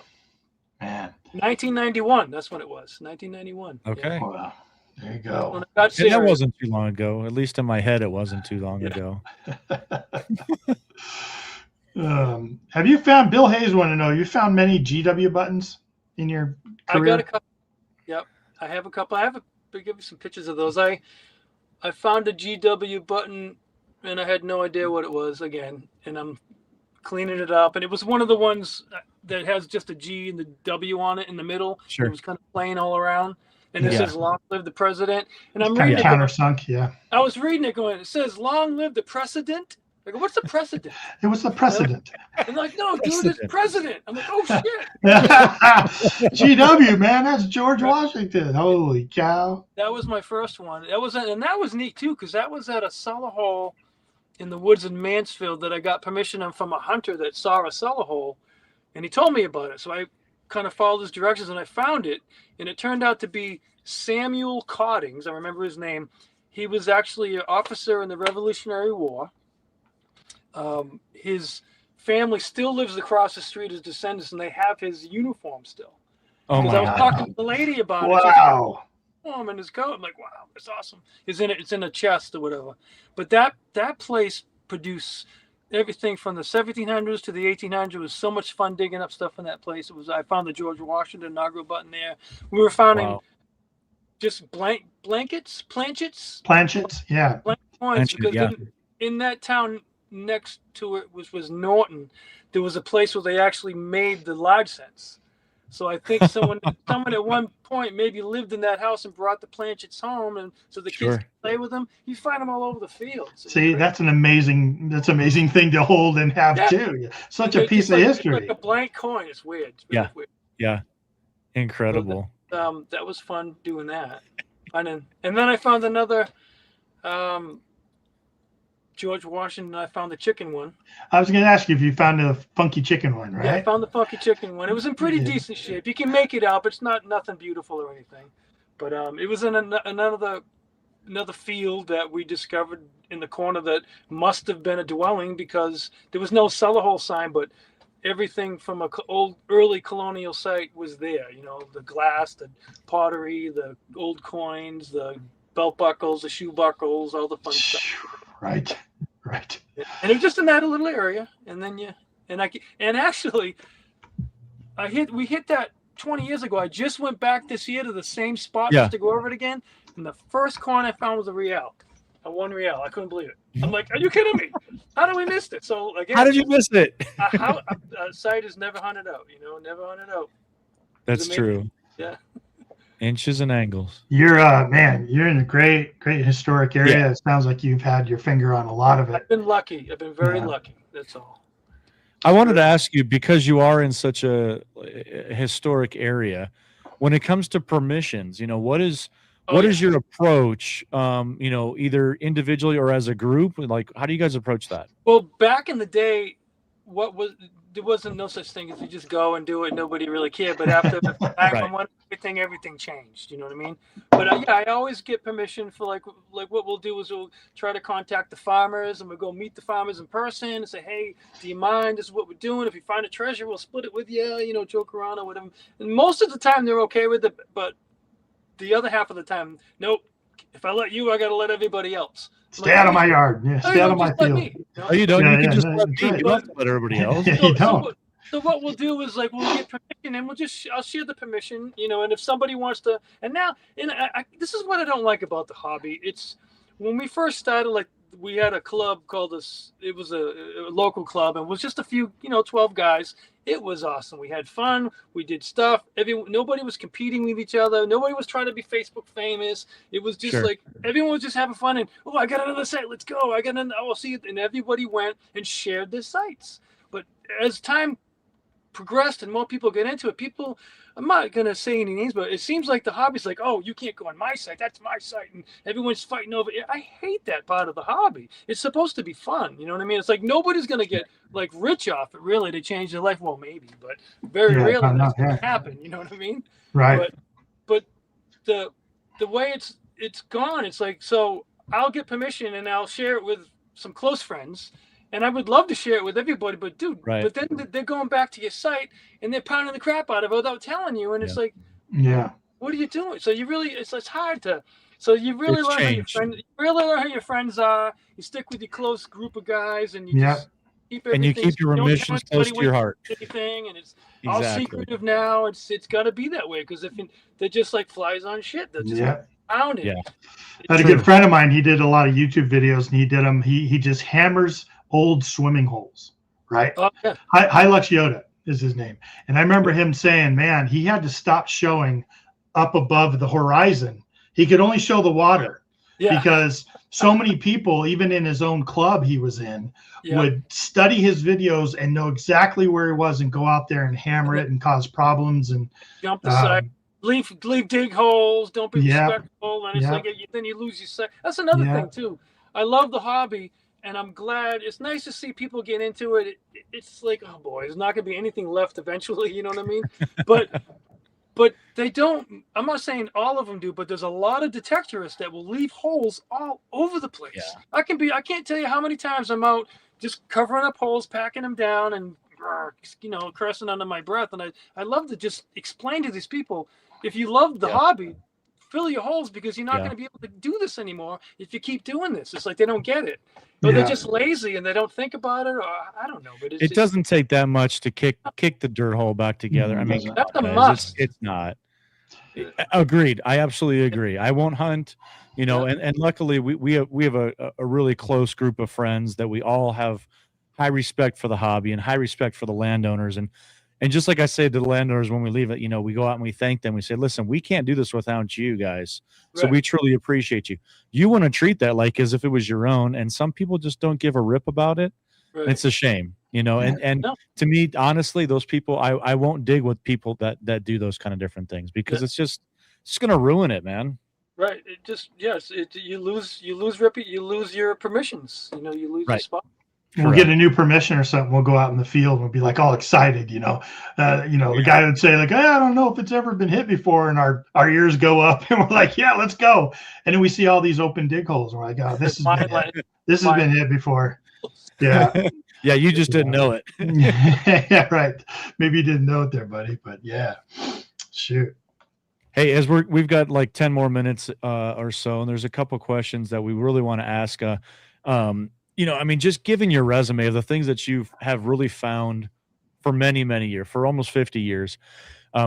man, 1991. That's when it was. 1991. Okay. Yeah. Wow. There you go. When I got serious. That wasn't too long ago. At least in my head, it wasn't too long ago. Have you found, Bill Hayes want to know, you found many GW buttons in your career? I got a couple. Yep. I have a couple. I'll give you some pictures of those. I found a GW button and I had no idea what it was again. And I'm cleaning it up. And it was one of the ones that has just a G and the W on it in the middle. Sure. It was kind of plain all around. And it says, long live the president. And I'm kind reading of countersunk, yeah. I was reading it going, it says, long live the precedent. I go, what's the precedent? It was the precedent. And like, no, dude, it's president. I'm like, oh, shit. GW, man, that's George Washington. Holy cow. That was my first one. That was neat, too, because that was at a cellar hole in the woods in Mansfield that I got permission from a hunter that saw a cellar hole, and he told me about it. So I kind of followed his directions, and I found it, and it turned out to be Samuel Cottings. I remember his name. He was actually an officer in the Revolutionary War. His family still lives across the street as descendants, and they have his uniform still. Oh my I was God. talking to the lady about it. Wow. And his coat. I'm like, wow, that's awesome. It's in a chest or whatever. But that place produced everything from the 1700s to the 1800s. It was so much fun digging up stuff in that place. I found the George Washington inaugural button there. We were finding just planchets, yeah. blank coins, because in that town next to it, which was Norton, there was a place where they actually made the large cents. So I think someone at one point maybe lived in that house and brought the planchets home, and so the kids could play with them. You find them all over the field. So see, that's an amazing thing to hold and have too. Such a piece of history. It's like a blank coin. It's weird. It's really weird. Yeah. Incredible. So that was fun doing that. And then I found another George Washington. I found the chicken one. I was going to ask you if you found the funky chicken one, right? Yeah, I found the funky chicken one. It was in pretty decent shape. You can make it out, but it's nothing beautiful or anything. But it was in another field that we discovered in the corner that must have been a dwelling, because there was no cellar hole sign, but everything from early colonial site was there. You know, the glass, the pottery, the old coins, the belt buckles, the shoe buckles, all the fun stuff. Right. And it was just in that little area, and then actually, we hit that 20 years ago. I just went back this year to the same spot just to go over it again, and the first coin I found was a real. on $1. I couldn't believe it. I'm like, are you kidding me? How did we miss it? So again, how did you miss it? A site is never hunted out. Never hunted out. That's true. Yeah. Inches and angles. You're you're in a great historic area. Yeah. It sounds like you've had your finger on a lot of it. I've been lucky. I've been very lucky. That's all. I wanted to ask you, because you are in such a historic area, when it comes to permissions, what is your approach, either individually or as a group? Like, how do you guys approach that? Well, back in the day, there wasn't no such thing as you just go and do it. Nobody really cared. But after the 911, everything changed. You know what I mean? But I always get permission for like what we'll do is we'll try to contact the farmers, and we'll go meet the farmers in person and say, hey, do you mind? This is what we're doing. If you find a treasure, we'll split it with you. Joke around or whatever. And most of the time they're okay with it, but the other half of the time, nope. If I let you, I got to let everybody else. Stay out of my yard. Yeah, stay out of my field. You don't. You can just let me. You don't have to let everybody else. You don't. So what we'll do is we'll get permission, and I'll share the permission, and if somebody wants to, and now, this is what I don't like about the hobby. It's when we first started, we had a club called it was a local club, and it was just a few, 12 guys. It was awesome. We had fun. We did stuff. Nobody was competing with each other. Nobody was trying to be Facebook famous. It was just everyone was just having fun. And, I got another site. Let's go. I'll see it. And everybody went and shared their sites. But as time progressed and more people get into it, I'm not going to say any names, but it seems like the hobby's like, oh, you can't go on my site. That's my site. And everyone's fighting over it. I hate that part of the hobby. It's supposed to be fun. You know what I mean? It's like nobody's going to get rich off it, really, to change their life. Well, maybe, but very rarely that's going to happen. You know what I mean? Right. But the way it's gone, it's like, so I'll get permission and I'll share it with some close friends. And I would love to share it with everybody, but dude, but then they're going back to your site and they're pounding the crap out of it without telling you. And it's like, what are you doing? So you really, it's hard to, so you really learn how your friends are. You stick with your close group of guys, and you just keep everything. And you keep your permissions close to your heart. Anything, and it's all secretive now. It's got to be that way, because if they're just like flies on shit, they're just pounding. Yeah. I had a good friend of mine. He did a lot of YouTube videos, and he did them. He just hammers old swimming holes, right? Hilux Yoda is his name. And I remember him saying, man, he had to stop showing up above the horizon. He could only show the water because so many people, even in his own club he was in, would study his videos and know exactly where he was and go out there and hammer it and cause problems and jump the side. Leave dig holes. Don't be respectful. And it's like then you lose your sight. That's another thing too. I love the hobby. And I'm glad. It's nice to see people get into it. It's like, oh boy, there's not going to be anything left eventually. You know what I mean? But they don't. I'm not saying all of them do, but there's a lot of detectorists that will leave holes all over the place. Yeah. I can't tell you how many times I'm out just covering up holes, packing them down, and cursing under my breath. And I love to just explain to these people, if you love the hobby, fill your holes, because you're not going to be able to do this anymore if you keep doing this. It's like they don't get it. But they're just lazy and they don't think about it, or I don't know. But it doesn't take that much to kick the dirt hole back together. I mean, that's a must. It's not. Agreed. I absolutely agree. I won't hunt, and luckily we have a really close group of friends that we all have high respect for the hobby and high respect for the landowners. And just like I say to the landowners when we leave it, we go out and we thank them. We say, listen, we can't do this without you guys. So we truly appreciate you. You want to treat that like as if it was your own. And some people just don't give a rip about it. Right. It's a shame, and to me, honestly, those people, I won't dig with people that do those kind of different things, because it's going to ruin it, man. Right. It just, you lose your permissions, you lose your spot. We'll get a new permission or something. We'll go out in the field and we'll be like all excited, the guy would say like, I don't know if it's ever been hit before. And our ears go up and we're like, yeah, let's go. And then we see all these open dig holes. And we're like, oh, this has been hit before. Yeah. Yeah. You just didn't know it. Yeah. Right. Maybe you didn't know it there, buddy, but yeah, shoot. Hey, as we've got like 10 more minutes or so, and there's a couple questions that we really want to ask, just given your resume of the things that you have really found for many, many years, for almost 50 years,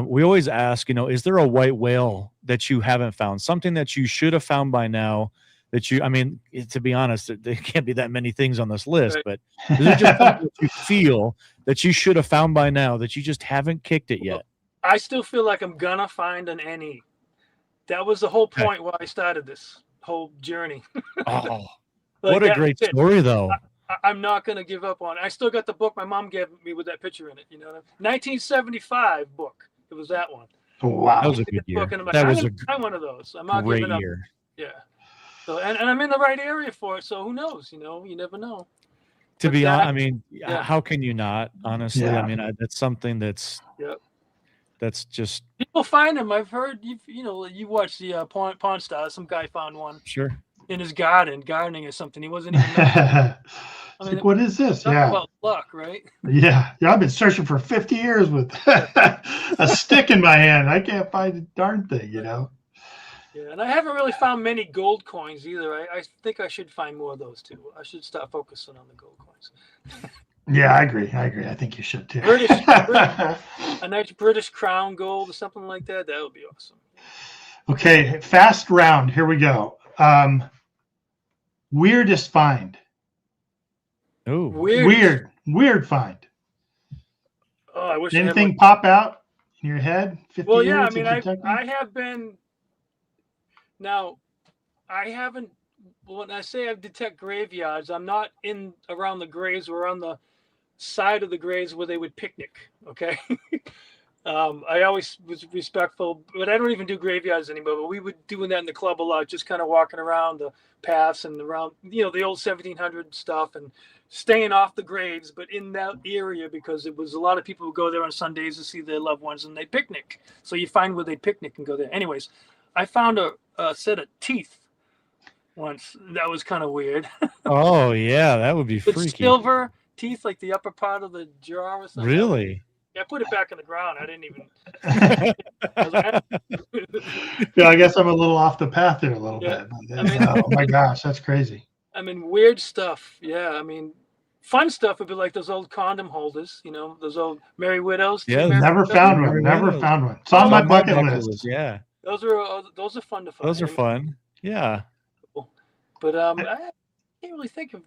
we always ask, is there a white whale that you haven't found, something that you should have found by now that you, I mean, to be honest, there can't be that many things on this list, but is there just something that you feel that you should have found by now that you just haven't kicked it yet? I still feel like I'm gonna find an NE. That was the whole point why I started this whole journey. Oh, what a great story, though. I'm not gonna give up on it. I still got the book my mom gave me with that picture in it. 1975 book. It was that one. Wow, that was a good year. That was one of those. I'm not great giving up. Year. Yeah. So and I'm in the right area for it. So who knows? You never know. To be honest, I mean, how can you not? Honestly, I mean, that's something that's. Yep. That's just people find them. I've heard you watch the Pawn Stars. Some guy found one. Sure. In his gardening or something. He wasn't even. I mean, like, what is this? Yeah. About luck, right? Yeah. I've been searching for 50 years with a stick in my hand. I can't find a darn thing, Yeah, and I haven't really found many gold coins either. I think I should find more of those too. I should start focusing on the gold coins. Yeah, I agree. I think you should too. A nice British crown gold or something like that. That would be awesome. Okay, fast round. Here we go. Weirdest find. Oh, weird find. Oh, I wish. Anything pop out in your head? 50 well, years yeah. I mean, I have been. Now, I haven't. When I say I detect graveyards, I'm not in around the graves. We're on the side of the graves where they would picnic. Okay. I always was respectful, but I don't even do graveyards anymore. But we were doing that in the club a lot, just kind of walking around the paths and around, the old 1700 stuff and staying off the graves, but in that area because it was a lot of people who go there on Sundays to see their loved ones and they picnic. So you find where they picnic and go there. Anyways, I found a set of teeth once. That was kind of weird. Oh yeah, that would be freaky. Silver teeth, like the upper part of the jaw or something. Really? Yeah, I put it back in the ground. I didn't even. Yeah, I guess I'm a little off the path there a little bit. I mean, oh my gosh, that's crazy. I mean, weird stuff. Yeah, I mean, fun stuff would be like those old condom holders. Those old Merry Widows. Yeah, never found one. Never found one. It's on my bucket list. Yeah, those are fun to find. Those are fun. Yeah. But I can't really think of.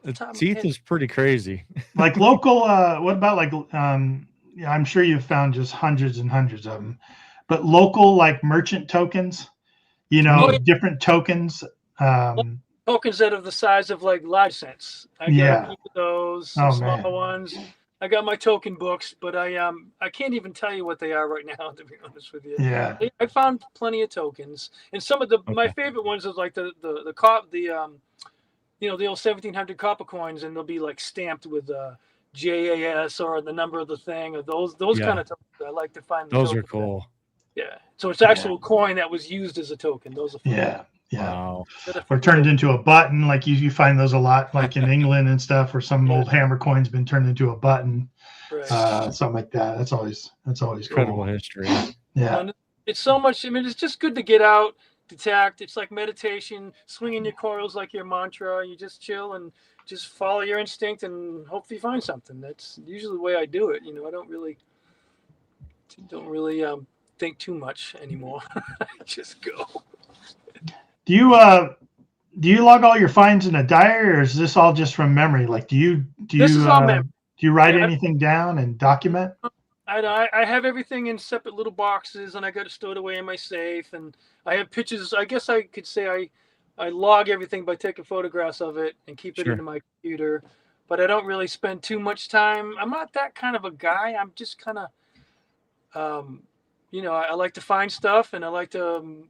The teeth is pretty crazy. Like local. What about like yeah, I'm sure you've found just hundreds and hundreds of them, but local like merchant tokens, different tokens. Tokens that are the size of like large cents. I got those small ones. I got my token books, but I can't even tell you what they are right now, to be honest with you. Yeah. I found plenty of tokens, and some of my favorite ones is like the old 1700 copper coins, and they'll be like stamped with JAS or the number of the thing, or those kind of tokens. I like to find those are cool. Yeah, so it's actual coin that was used as a token. Those are fun. Yeah. Wow. Or turned into a button, like you find those a lot, like in England and stuff, where some old hammer coin's been turned into a button, something like that. That's always incredible cool. History. Yeah, and it's so much. I mean, it's just good to get out, detect. It's like meditation, swinging your coils like your mantra. You just chill and just follow your instinct and hopefully find something. That's usually the way I do it. I don't really think too much anymore. I just go. Do you log all your finds in a diary, or is this all just from memory? Like, do you write anything down and document? I have everything in separate little boxes, and I got it stored away in my safe. And I have pictures. I guess I could say I log everything by taking photographs of it and keep it into my computer. But I don't really spend too much time. I'm not that kind of a guy. I'm just kind of, I like to find stuff, and I like to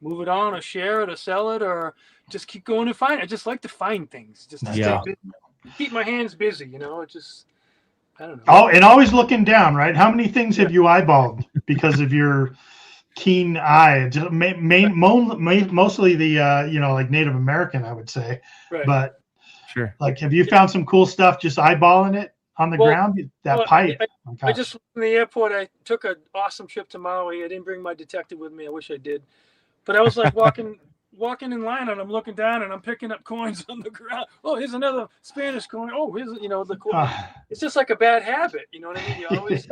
move it on or share it or sell it or just keep going and find it. I just like to find things. Just to keep my hands busy, It just, I don't know. Oh, and always looking down, right? How many things have you eyeballed because of your keen eye? Just mostly the like Native American, I would say. Right. But like, have you found some cool stuff just eyeballing it on the ground? Pipe. I just in the airport. I took an awesome trip to Maui. I didn't bring my detector with me. I wish I did. But I was like walking walking in line and I'm looking down and I'm picking up coins on the ground. Oh, here's another Spanish coin. Oh, here's the coin. It's just like a bad habit. You know what I mean? You always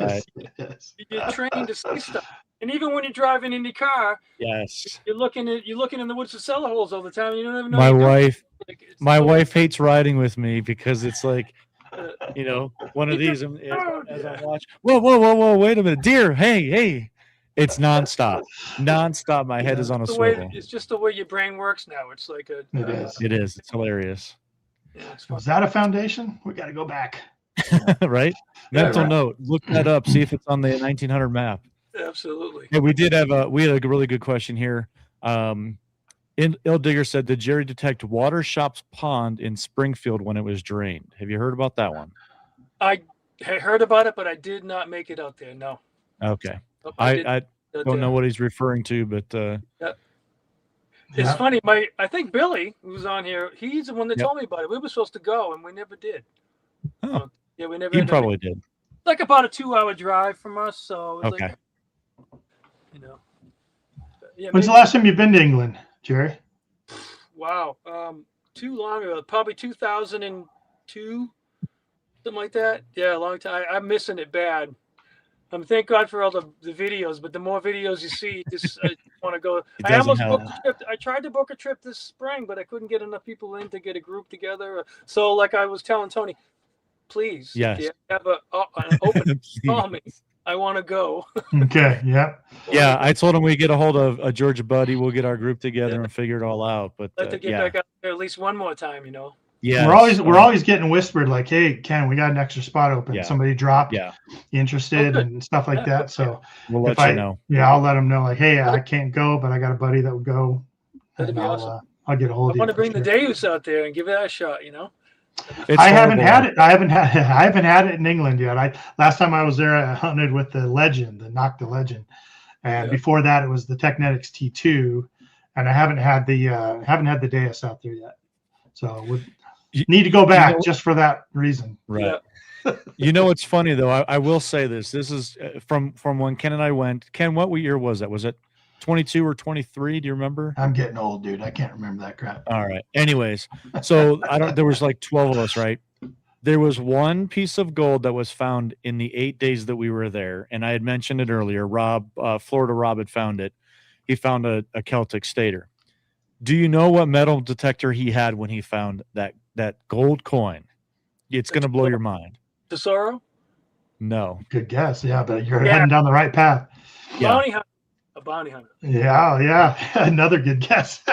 you're trained to see stuff. And even when you're driving in your car, yes, you're looking in the woods for cellar holes all the time. And you don't even know. My wife hates riding with me because it's like, one of these as I watch. Whoa! Wait a minute, dear. Hey! It's nonstop. My head is on a swivel. It's just the way your brain works now. It's like It is. It's hilarious. Yeah, was that a foundation? We got to go back. Right? Mental note. Look that up. See if it's on the 1900 map. Absolutely. Yeah, we had a really good question here. Il Digger said, did Jerry detect Water Shop's pond in Springfield when it was drained? Have you heard about that one? I heard about it, but I did not make it out there. No. Okay. I don't know what he's referring to, but it's funny. I think Billy, who's on here, he's the one that told me about it. We were supposed to go, and we never did. Oh. We never. You probably did. Like about a 2-hour drive from us, so it was okay. When's the last time you've been to England, Jerry? Wow, too long ago. Probably 2002, something like that. Yeah, a long time. I'm missing it bad. Thank God for all the videos, but the more videos you see, I want to go. I almost booked a trip. I tried to book a trip this spring, but I couldn't get enough people in to get a group together. So, like I was telling Tony, please, yes, have an open. Call me. I want to go. Okay. Yep. Yeah, I told him we get a hold of a Georgia buddy. We'll get our group together and figure it all out. But I'd like to get back out there at least one more time. Yeah, we're always getting whispered like, "Hey, Ken, we got an extra spot open. Yeah. Somebody dropped. Yeah, interested and stuff like that." So we'll let you know. Yeah, I'll let them know. Like, hey, I can't go, but I got a buddy that would go. That'd be awesome. I'll get a hold of you. I want to bring the Deus out there and give that a shot. I haven't had it. I haven't had it in England yet. Last time I was there, I hunted with the Legend, the Nocta Legend, and before that, it was the Technetics T2, and I haven't had the Deus out there yet. So need to go back just for that reason. Right. Yeah. What's funny though? I will say this. This is from when Ken and I went. Ken, what year was that? Was it 22 or 23? Do you remember? I'm getting old, dude. I can't remember that crap. All right. Anyways, so there was like 12 of us, right? There was one piece of gold that was found in the 8 days that we were there. And I had mentioned it earlier. Florida Rob had found it. He found a Celtic stater. Do you know what metal detector he had when he found that gold coin? It's going to blow your mind. Tesoro? No. Good guess. Yeah, but you're heading down the right path. Yeah. A bounty hunter. Yeah. Another good guess.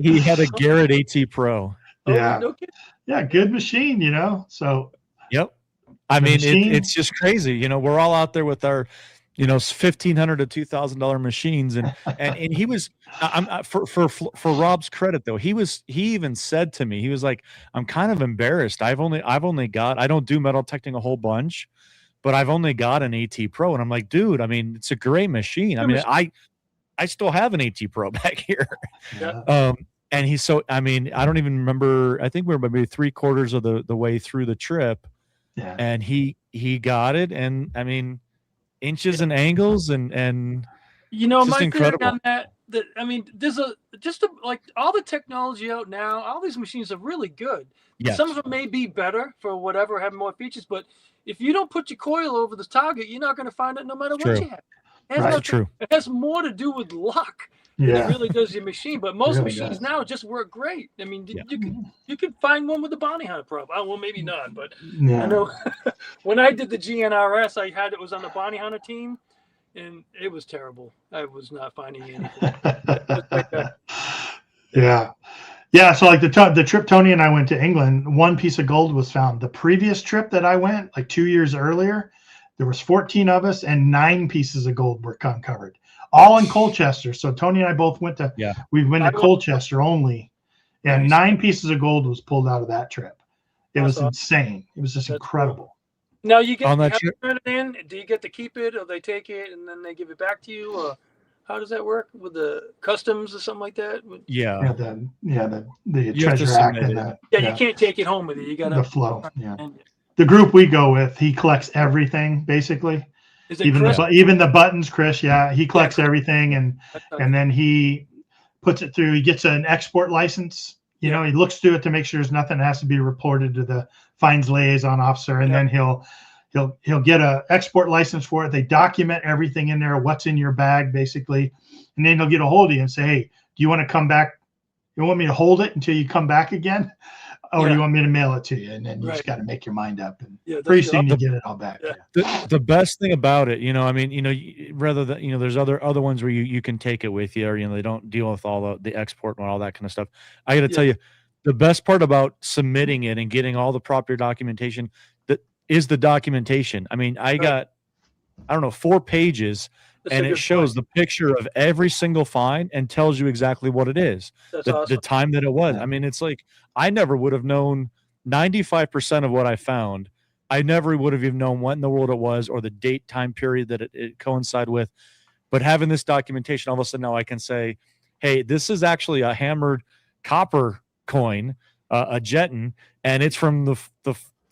He had a Garrett AT Pro. Yeah. No kidding. Yeah, good machine, So yep. I mean, it's just crazy. We're all out there with our, $1,500 to $2,000 machines, and he was. For Rob's credit though, he even said to me, he was like, I'm kind of embarrassed. I've only got. I don't do metal detecting a whole bunch, but I've only got an AT Pro, and I'm like, dude, I mean, it's a great machine. I mean, I still have an AT Pro back here. Yeah. And he's so, I mean, I don't even remember. I think we were maybe 3/4 of the way through the trip. Yeah. And he got it. And I mean, inches and angles and my incredible. Theory on that I mean, there's like all the technology out now, all these machines are really good. Yes. Some of them may be better for whatever, have more features, but if you don't put your coil over the target, you're not going to find it no matter what you have. True. It has more to do with luck than it really does your machine. But most machines now just work great. I mean, you could find one with a bounty hunter probe. Well, maybe not, but I know when I did the GNRS, it was on the bounty hunter team, and it was terrible. I was not finding anything. Yeah. So like the trip Tony and I went to England, one piece of gold was found. The previous trip that I went, like 2 years earlier, there was 14 of us and 9 pieces of gold were uncovered, all in Colchester. So Tony and I both went to Colchester only, and 9 pieces of gold was pulled out of that trip. It was insane. It was just incredible. Cool. Now you turn it in. Do you get to keep it, or they take it and then they give it back to you, or how does that work with the customs or something like that? The Treasure Act and that. You can't take it home with you. You got the flow. Yeah. The group we go with, he collects everything basically. Is it even the buttons, Chris? Yeah, he collects everything, and then he puts it through. He gets an export license. You know, he looks through it to make sure there's nothing that has to be reported to the fines liaison officer, and then he'll get a export license for it. They document everything in there, what's in your bag, basically, and then he'll get a hold of you and say, "Hey, do you want to come back? You want me to hold it until you come back again, or do you want me to mail it to you?" And then you just got to make your mind up, and pretty soon you get it all back. The best thing about it, you know, I mean, you know, rather than, you know, there's other ones where you can take it with you, or, you know, they don't deal with all the export and all that kind of stuff. I got to tell you, the best part about submitting it and getting all the proper documentation is the documentation. I mean, I got, I don't know, 4 pages. And it shows the picture of every single find and tells you exactly what it is, the time that it was. I mean, it's like, I never would have known 95% of what I found. I never would have even known what in the world it was, or the date, time period that it coincided with. But having this documentation, all of a sudden now I can say, hey, this is actually a hammered copper coin, a jeton, and it's from the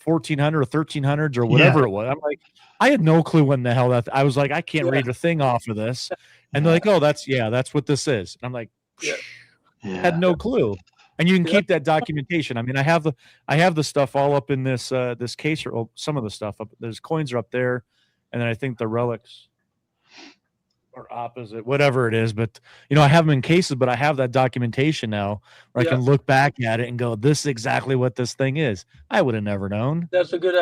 1400 or 1300s or whatever it was. I'm like, I had no clue when the hell that. I was like, I can't read a thing off of this, and they're like, oh, that's what this is. And I'm like, had no clue. And you can keep that documentation. I mean, I have the stuff all up in this this case, or some of the stuff up. There's coins are up there, and then I think the relics or opposite, whatever it is. But you know, I have them in cases, but I have that documentation now where I can look back at it and go, this is exactly what this thing is. I would have never known. That's a good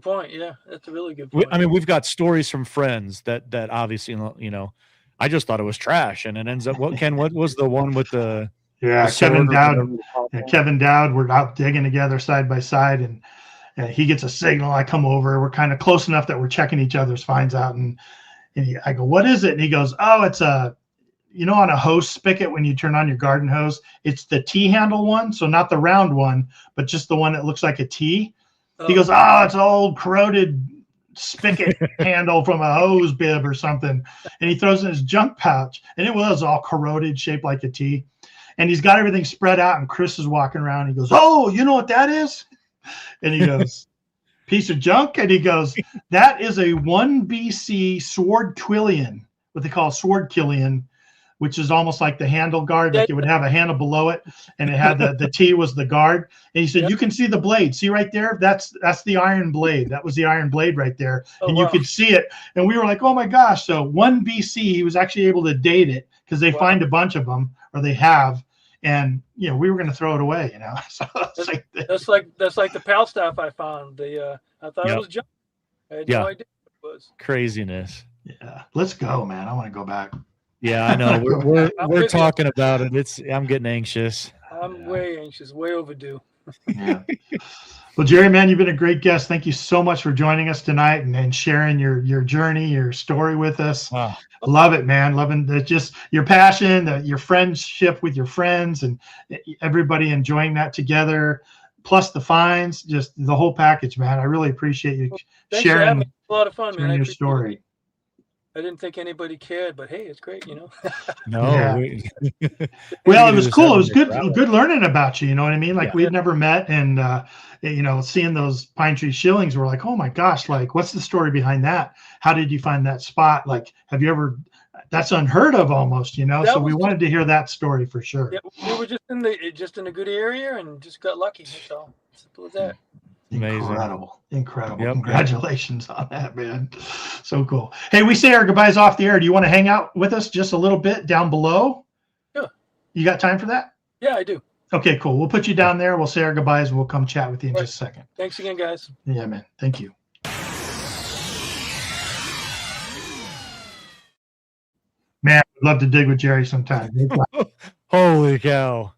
point. Yeah, that's a really good point. I mean, we've got stories from friends that obviously, you know, I just thought it was trash, and it ends up what was the one with the Kevin Dowd. Kevin Dowd, we're out digging together side by side, and he gets a signal. I come over. We're kind of close enough that we're checking each other's finds out, and I go, what is it? And he goes, oh, it's a, you know, on a hose spigot when you turn on your garden hose, it's the T-handle one, so not the round one, but just the one that looks like a T. He goes, oh, it's an old corroded spigot handle from a hose bib or something, and he throws it in his junk pouch, and it was all corroded, shaped like a T. And he's got everything spread out, and Chris is walking around. He goes, oh, you know what that is? And he goes, piece of junk? And he goes, that is a 1 BC sword quillion, what they call sword killian, which is almost like the handle guard. Like it would have a handle below it, and it had the T was the guard. And he said, you can see the blade. See right there? That's the iron blade. That was the iron blade right there. And you could see it. And we were like, oh my gosh. So 1 BC, he was actually able to date it, because they find a bunch of them, or they have. And you know, we were going to throw it away, you know. So that's like the PAL stuff I found. I thought it was junk. I had no idea what it was. Craziness. Yeah, let's go, man. I want to go back. Yeah, I know. We're talking about it. I'm getting anxious. I'm way anxious. Way overdue. Yeah. Well, Jerry, man, you've been a great guest. Thank you so much for joining us tonight and sharing your journey, your story with us. Wow. Love it, man. Loving just your passion, your friendship with your friends, and everybody enjoying that together. Plus the finds, just the whole package, man. I really appreciate you sharing. A lot of fun, man. Your story. I didn't think anybody cared, but hey, it's great, you know. No. Well, it was cool. It was good learning about you. You know what I mean? Like we had never met, and you know, seeing those pine tree shillings, we're like, oh my gosh, like what's the story behind that? How did you find that spot? Like, have you ever? That's unheard of, almost, you know. So we wanted to hear that story for sure. Yeah, we were just in a good area and just got lucky. That's all. Simple as that. Amazing. Incredible. Yep. Congratulations on that, man. So cool. Hey, we say our goodbyes off the air. Do you want to hang out with us just a little bit down below? Yeah. You got time for that? Yeah, I do. Okay, cool. We'll put you down there. We'll say our goodbyes, and we'll come chat with you in just a second. Thanks again, guys. Yeah, man. Thank you. Man, I'd love to dig with Jerry sometime. Holy cow.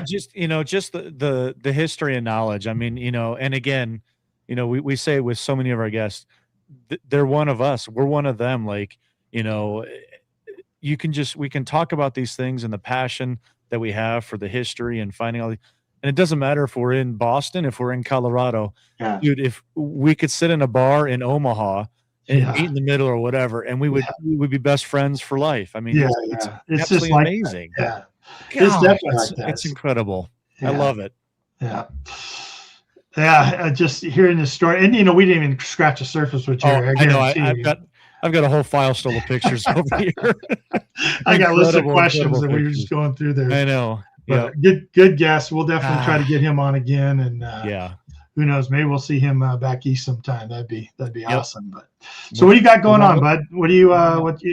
Just the history and knowledge. I mean, you know, and again, you know, we say it with so many of our guests, they're one of us, we're one of them. Like, you know, we can talk about these things and the passion that we have for the history and finding all the, and it doesn't matter if we're in Boston, if we're in Colorado, dude, if we could sit in a bar in Omaha and eat in the middle or whatever, and we would be best friends for life. I mean, it's just like amazing. That. God, it's definitely like that. It's incredible. I love it. Yeah. Just hearing this story, and you know, we didn't even scratch the surface with Jerry. I know. I've got a whole file still of pictures over here. I got a list of Incredible, questions and we were pictures. just going through there. I know. But good guess. We'll definitely try to get him on again. And who knows? Maybe we'll see him back east sometime. That'd be awesome. But so what do you got going on, bud?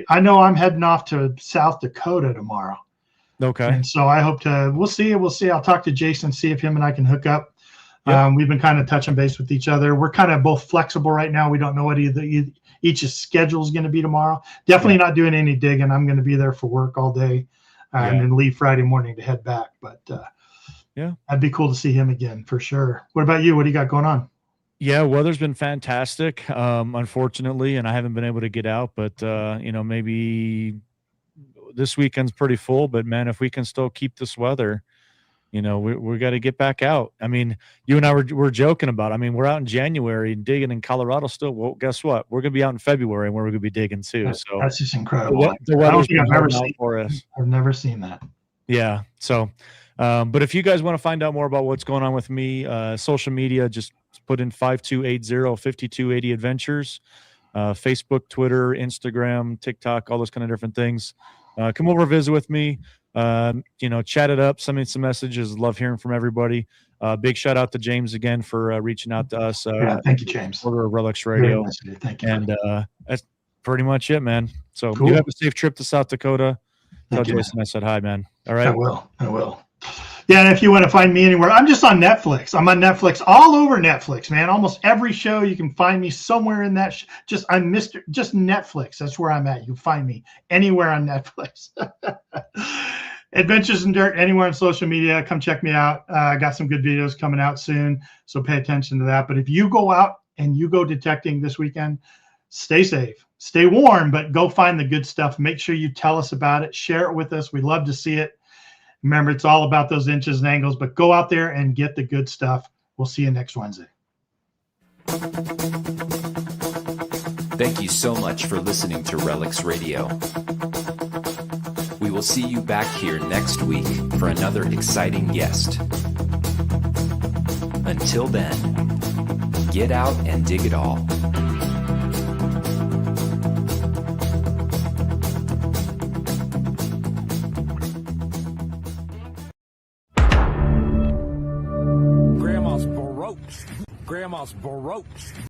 I know I'm heading off to South Dakota tomorrow. Okay. And so I hope we'll see. I'll talk to Jason, see if him and I can hook up. Yep. We've been kind of touching base with each other. We're kind of both flexible right now. We don't know what each's schedule is going to be tomorrow. Definitely not doing any digging. I'm going to be there for work all day and then leave Friday morning to head back. But that'd be cool to see him again for sure. What about you? What do you got going on? Yeah, weather's been fantastic, unfortunately, and I haven't been able to get out. But maybe this weekend's pretty full. But man, if we can still keep this weather, we got to get back out. I mean, you and I were joking about it. I mean, we're out in January digging in Colorado still. Well, guess what? We're going to be out in February and we're going to be digging too. So that's just incredible. The weather's been never seen for us. I've never seen that. Yeah. So, but if you guys want to find out more about what's going on with me, social media, just put in 5280 adventures, Facebook, Twitter, Instagram, TikTok, all those kind of different things. Come over, visit with me. Chat it up, send me some messages. Love hearing from everybody. Big shout out to James again for reaching out to us. Thank you, James. Order of Relics Radio. Nice. Thank you. And that's pretty much it, man. So cool. You have a safe trip to South Dakota. Tell Thank you, Jason I said hi, man. All right. I will. Yeah, and if you want to find me anywhere, I'm just on Netflix. I'm on Netflix, all over Netflix, man. Almost every show you can find me somewhere in that. I'm just Netflix. That's where I'm at. You can find me anywhere on Netflix. Adventures in Dirt, anywhere on social media. Come check me out. I got some good videos coming out soon, so pay attention to that. But if you go out and you go detecting this weekend, stay safe, stay warm, but go find the good stuff. Make sure you tell us about it. Share it with us. We'd love to see it. Remember, it's all about those inches and angles, but go out there and get the good stuff. We'll see you next Wednesday. Thank you so much for listening to Relics Radio. We will see you back here next week for another exciting guest. Until then, get out and dig it all. Grandma's baroque.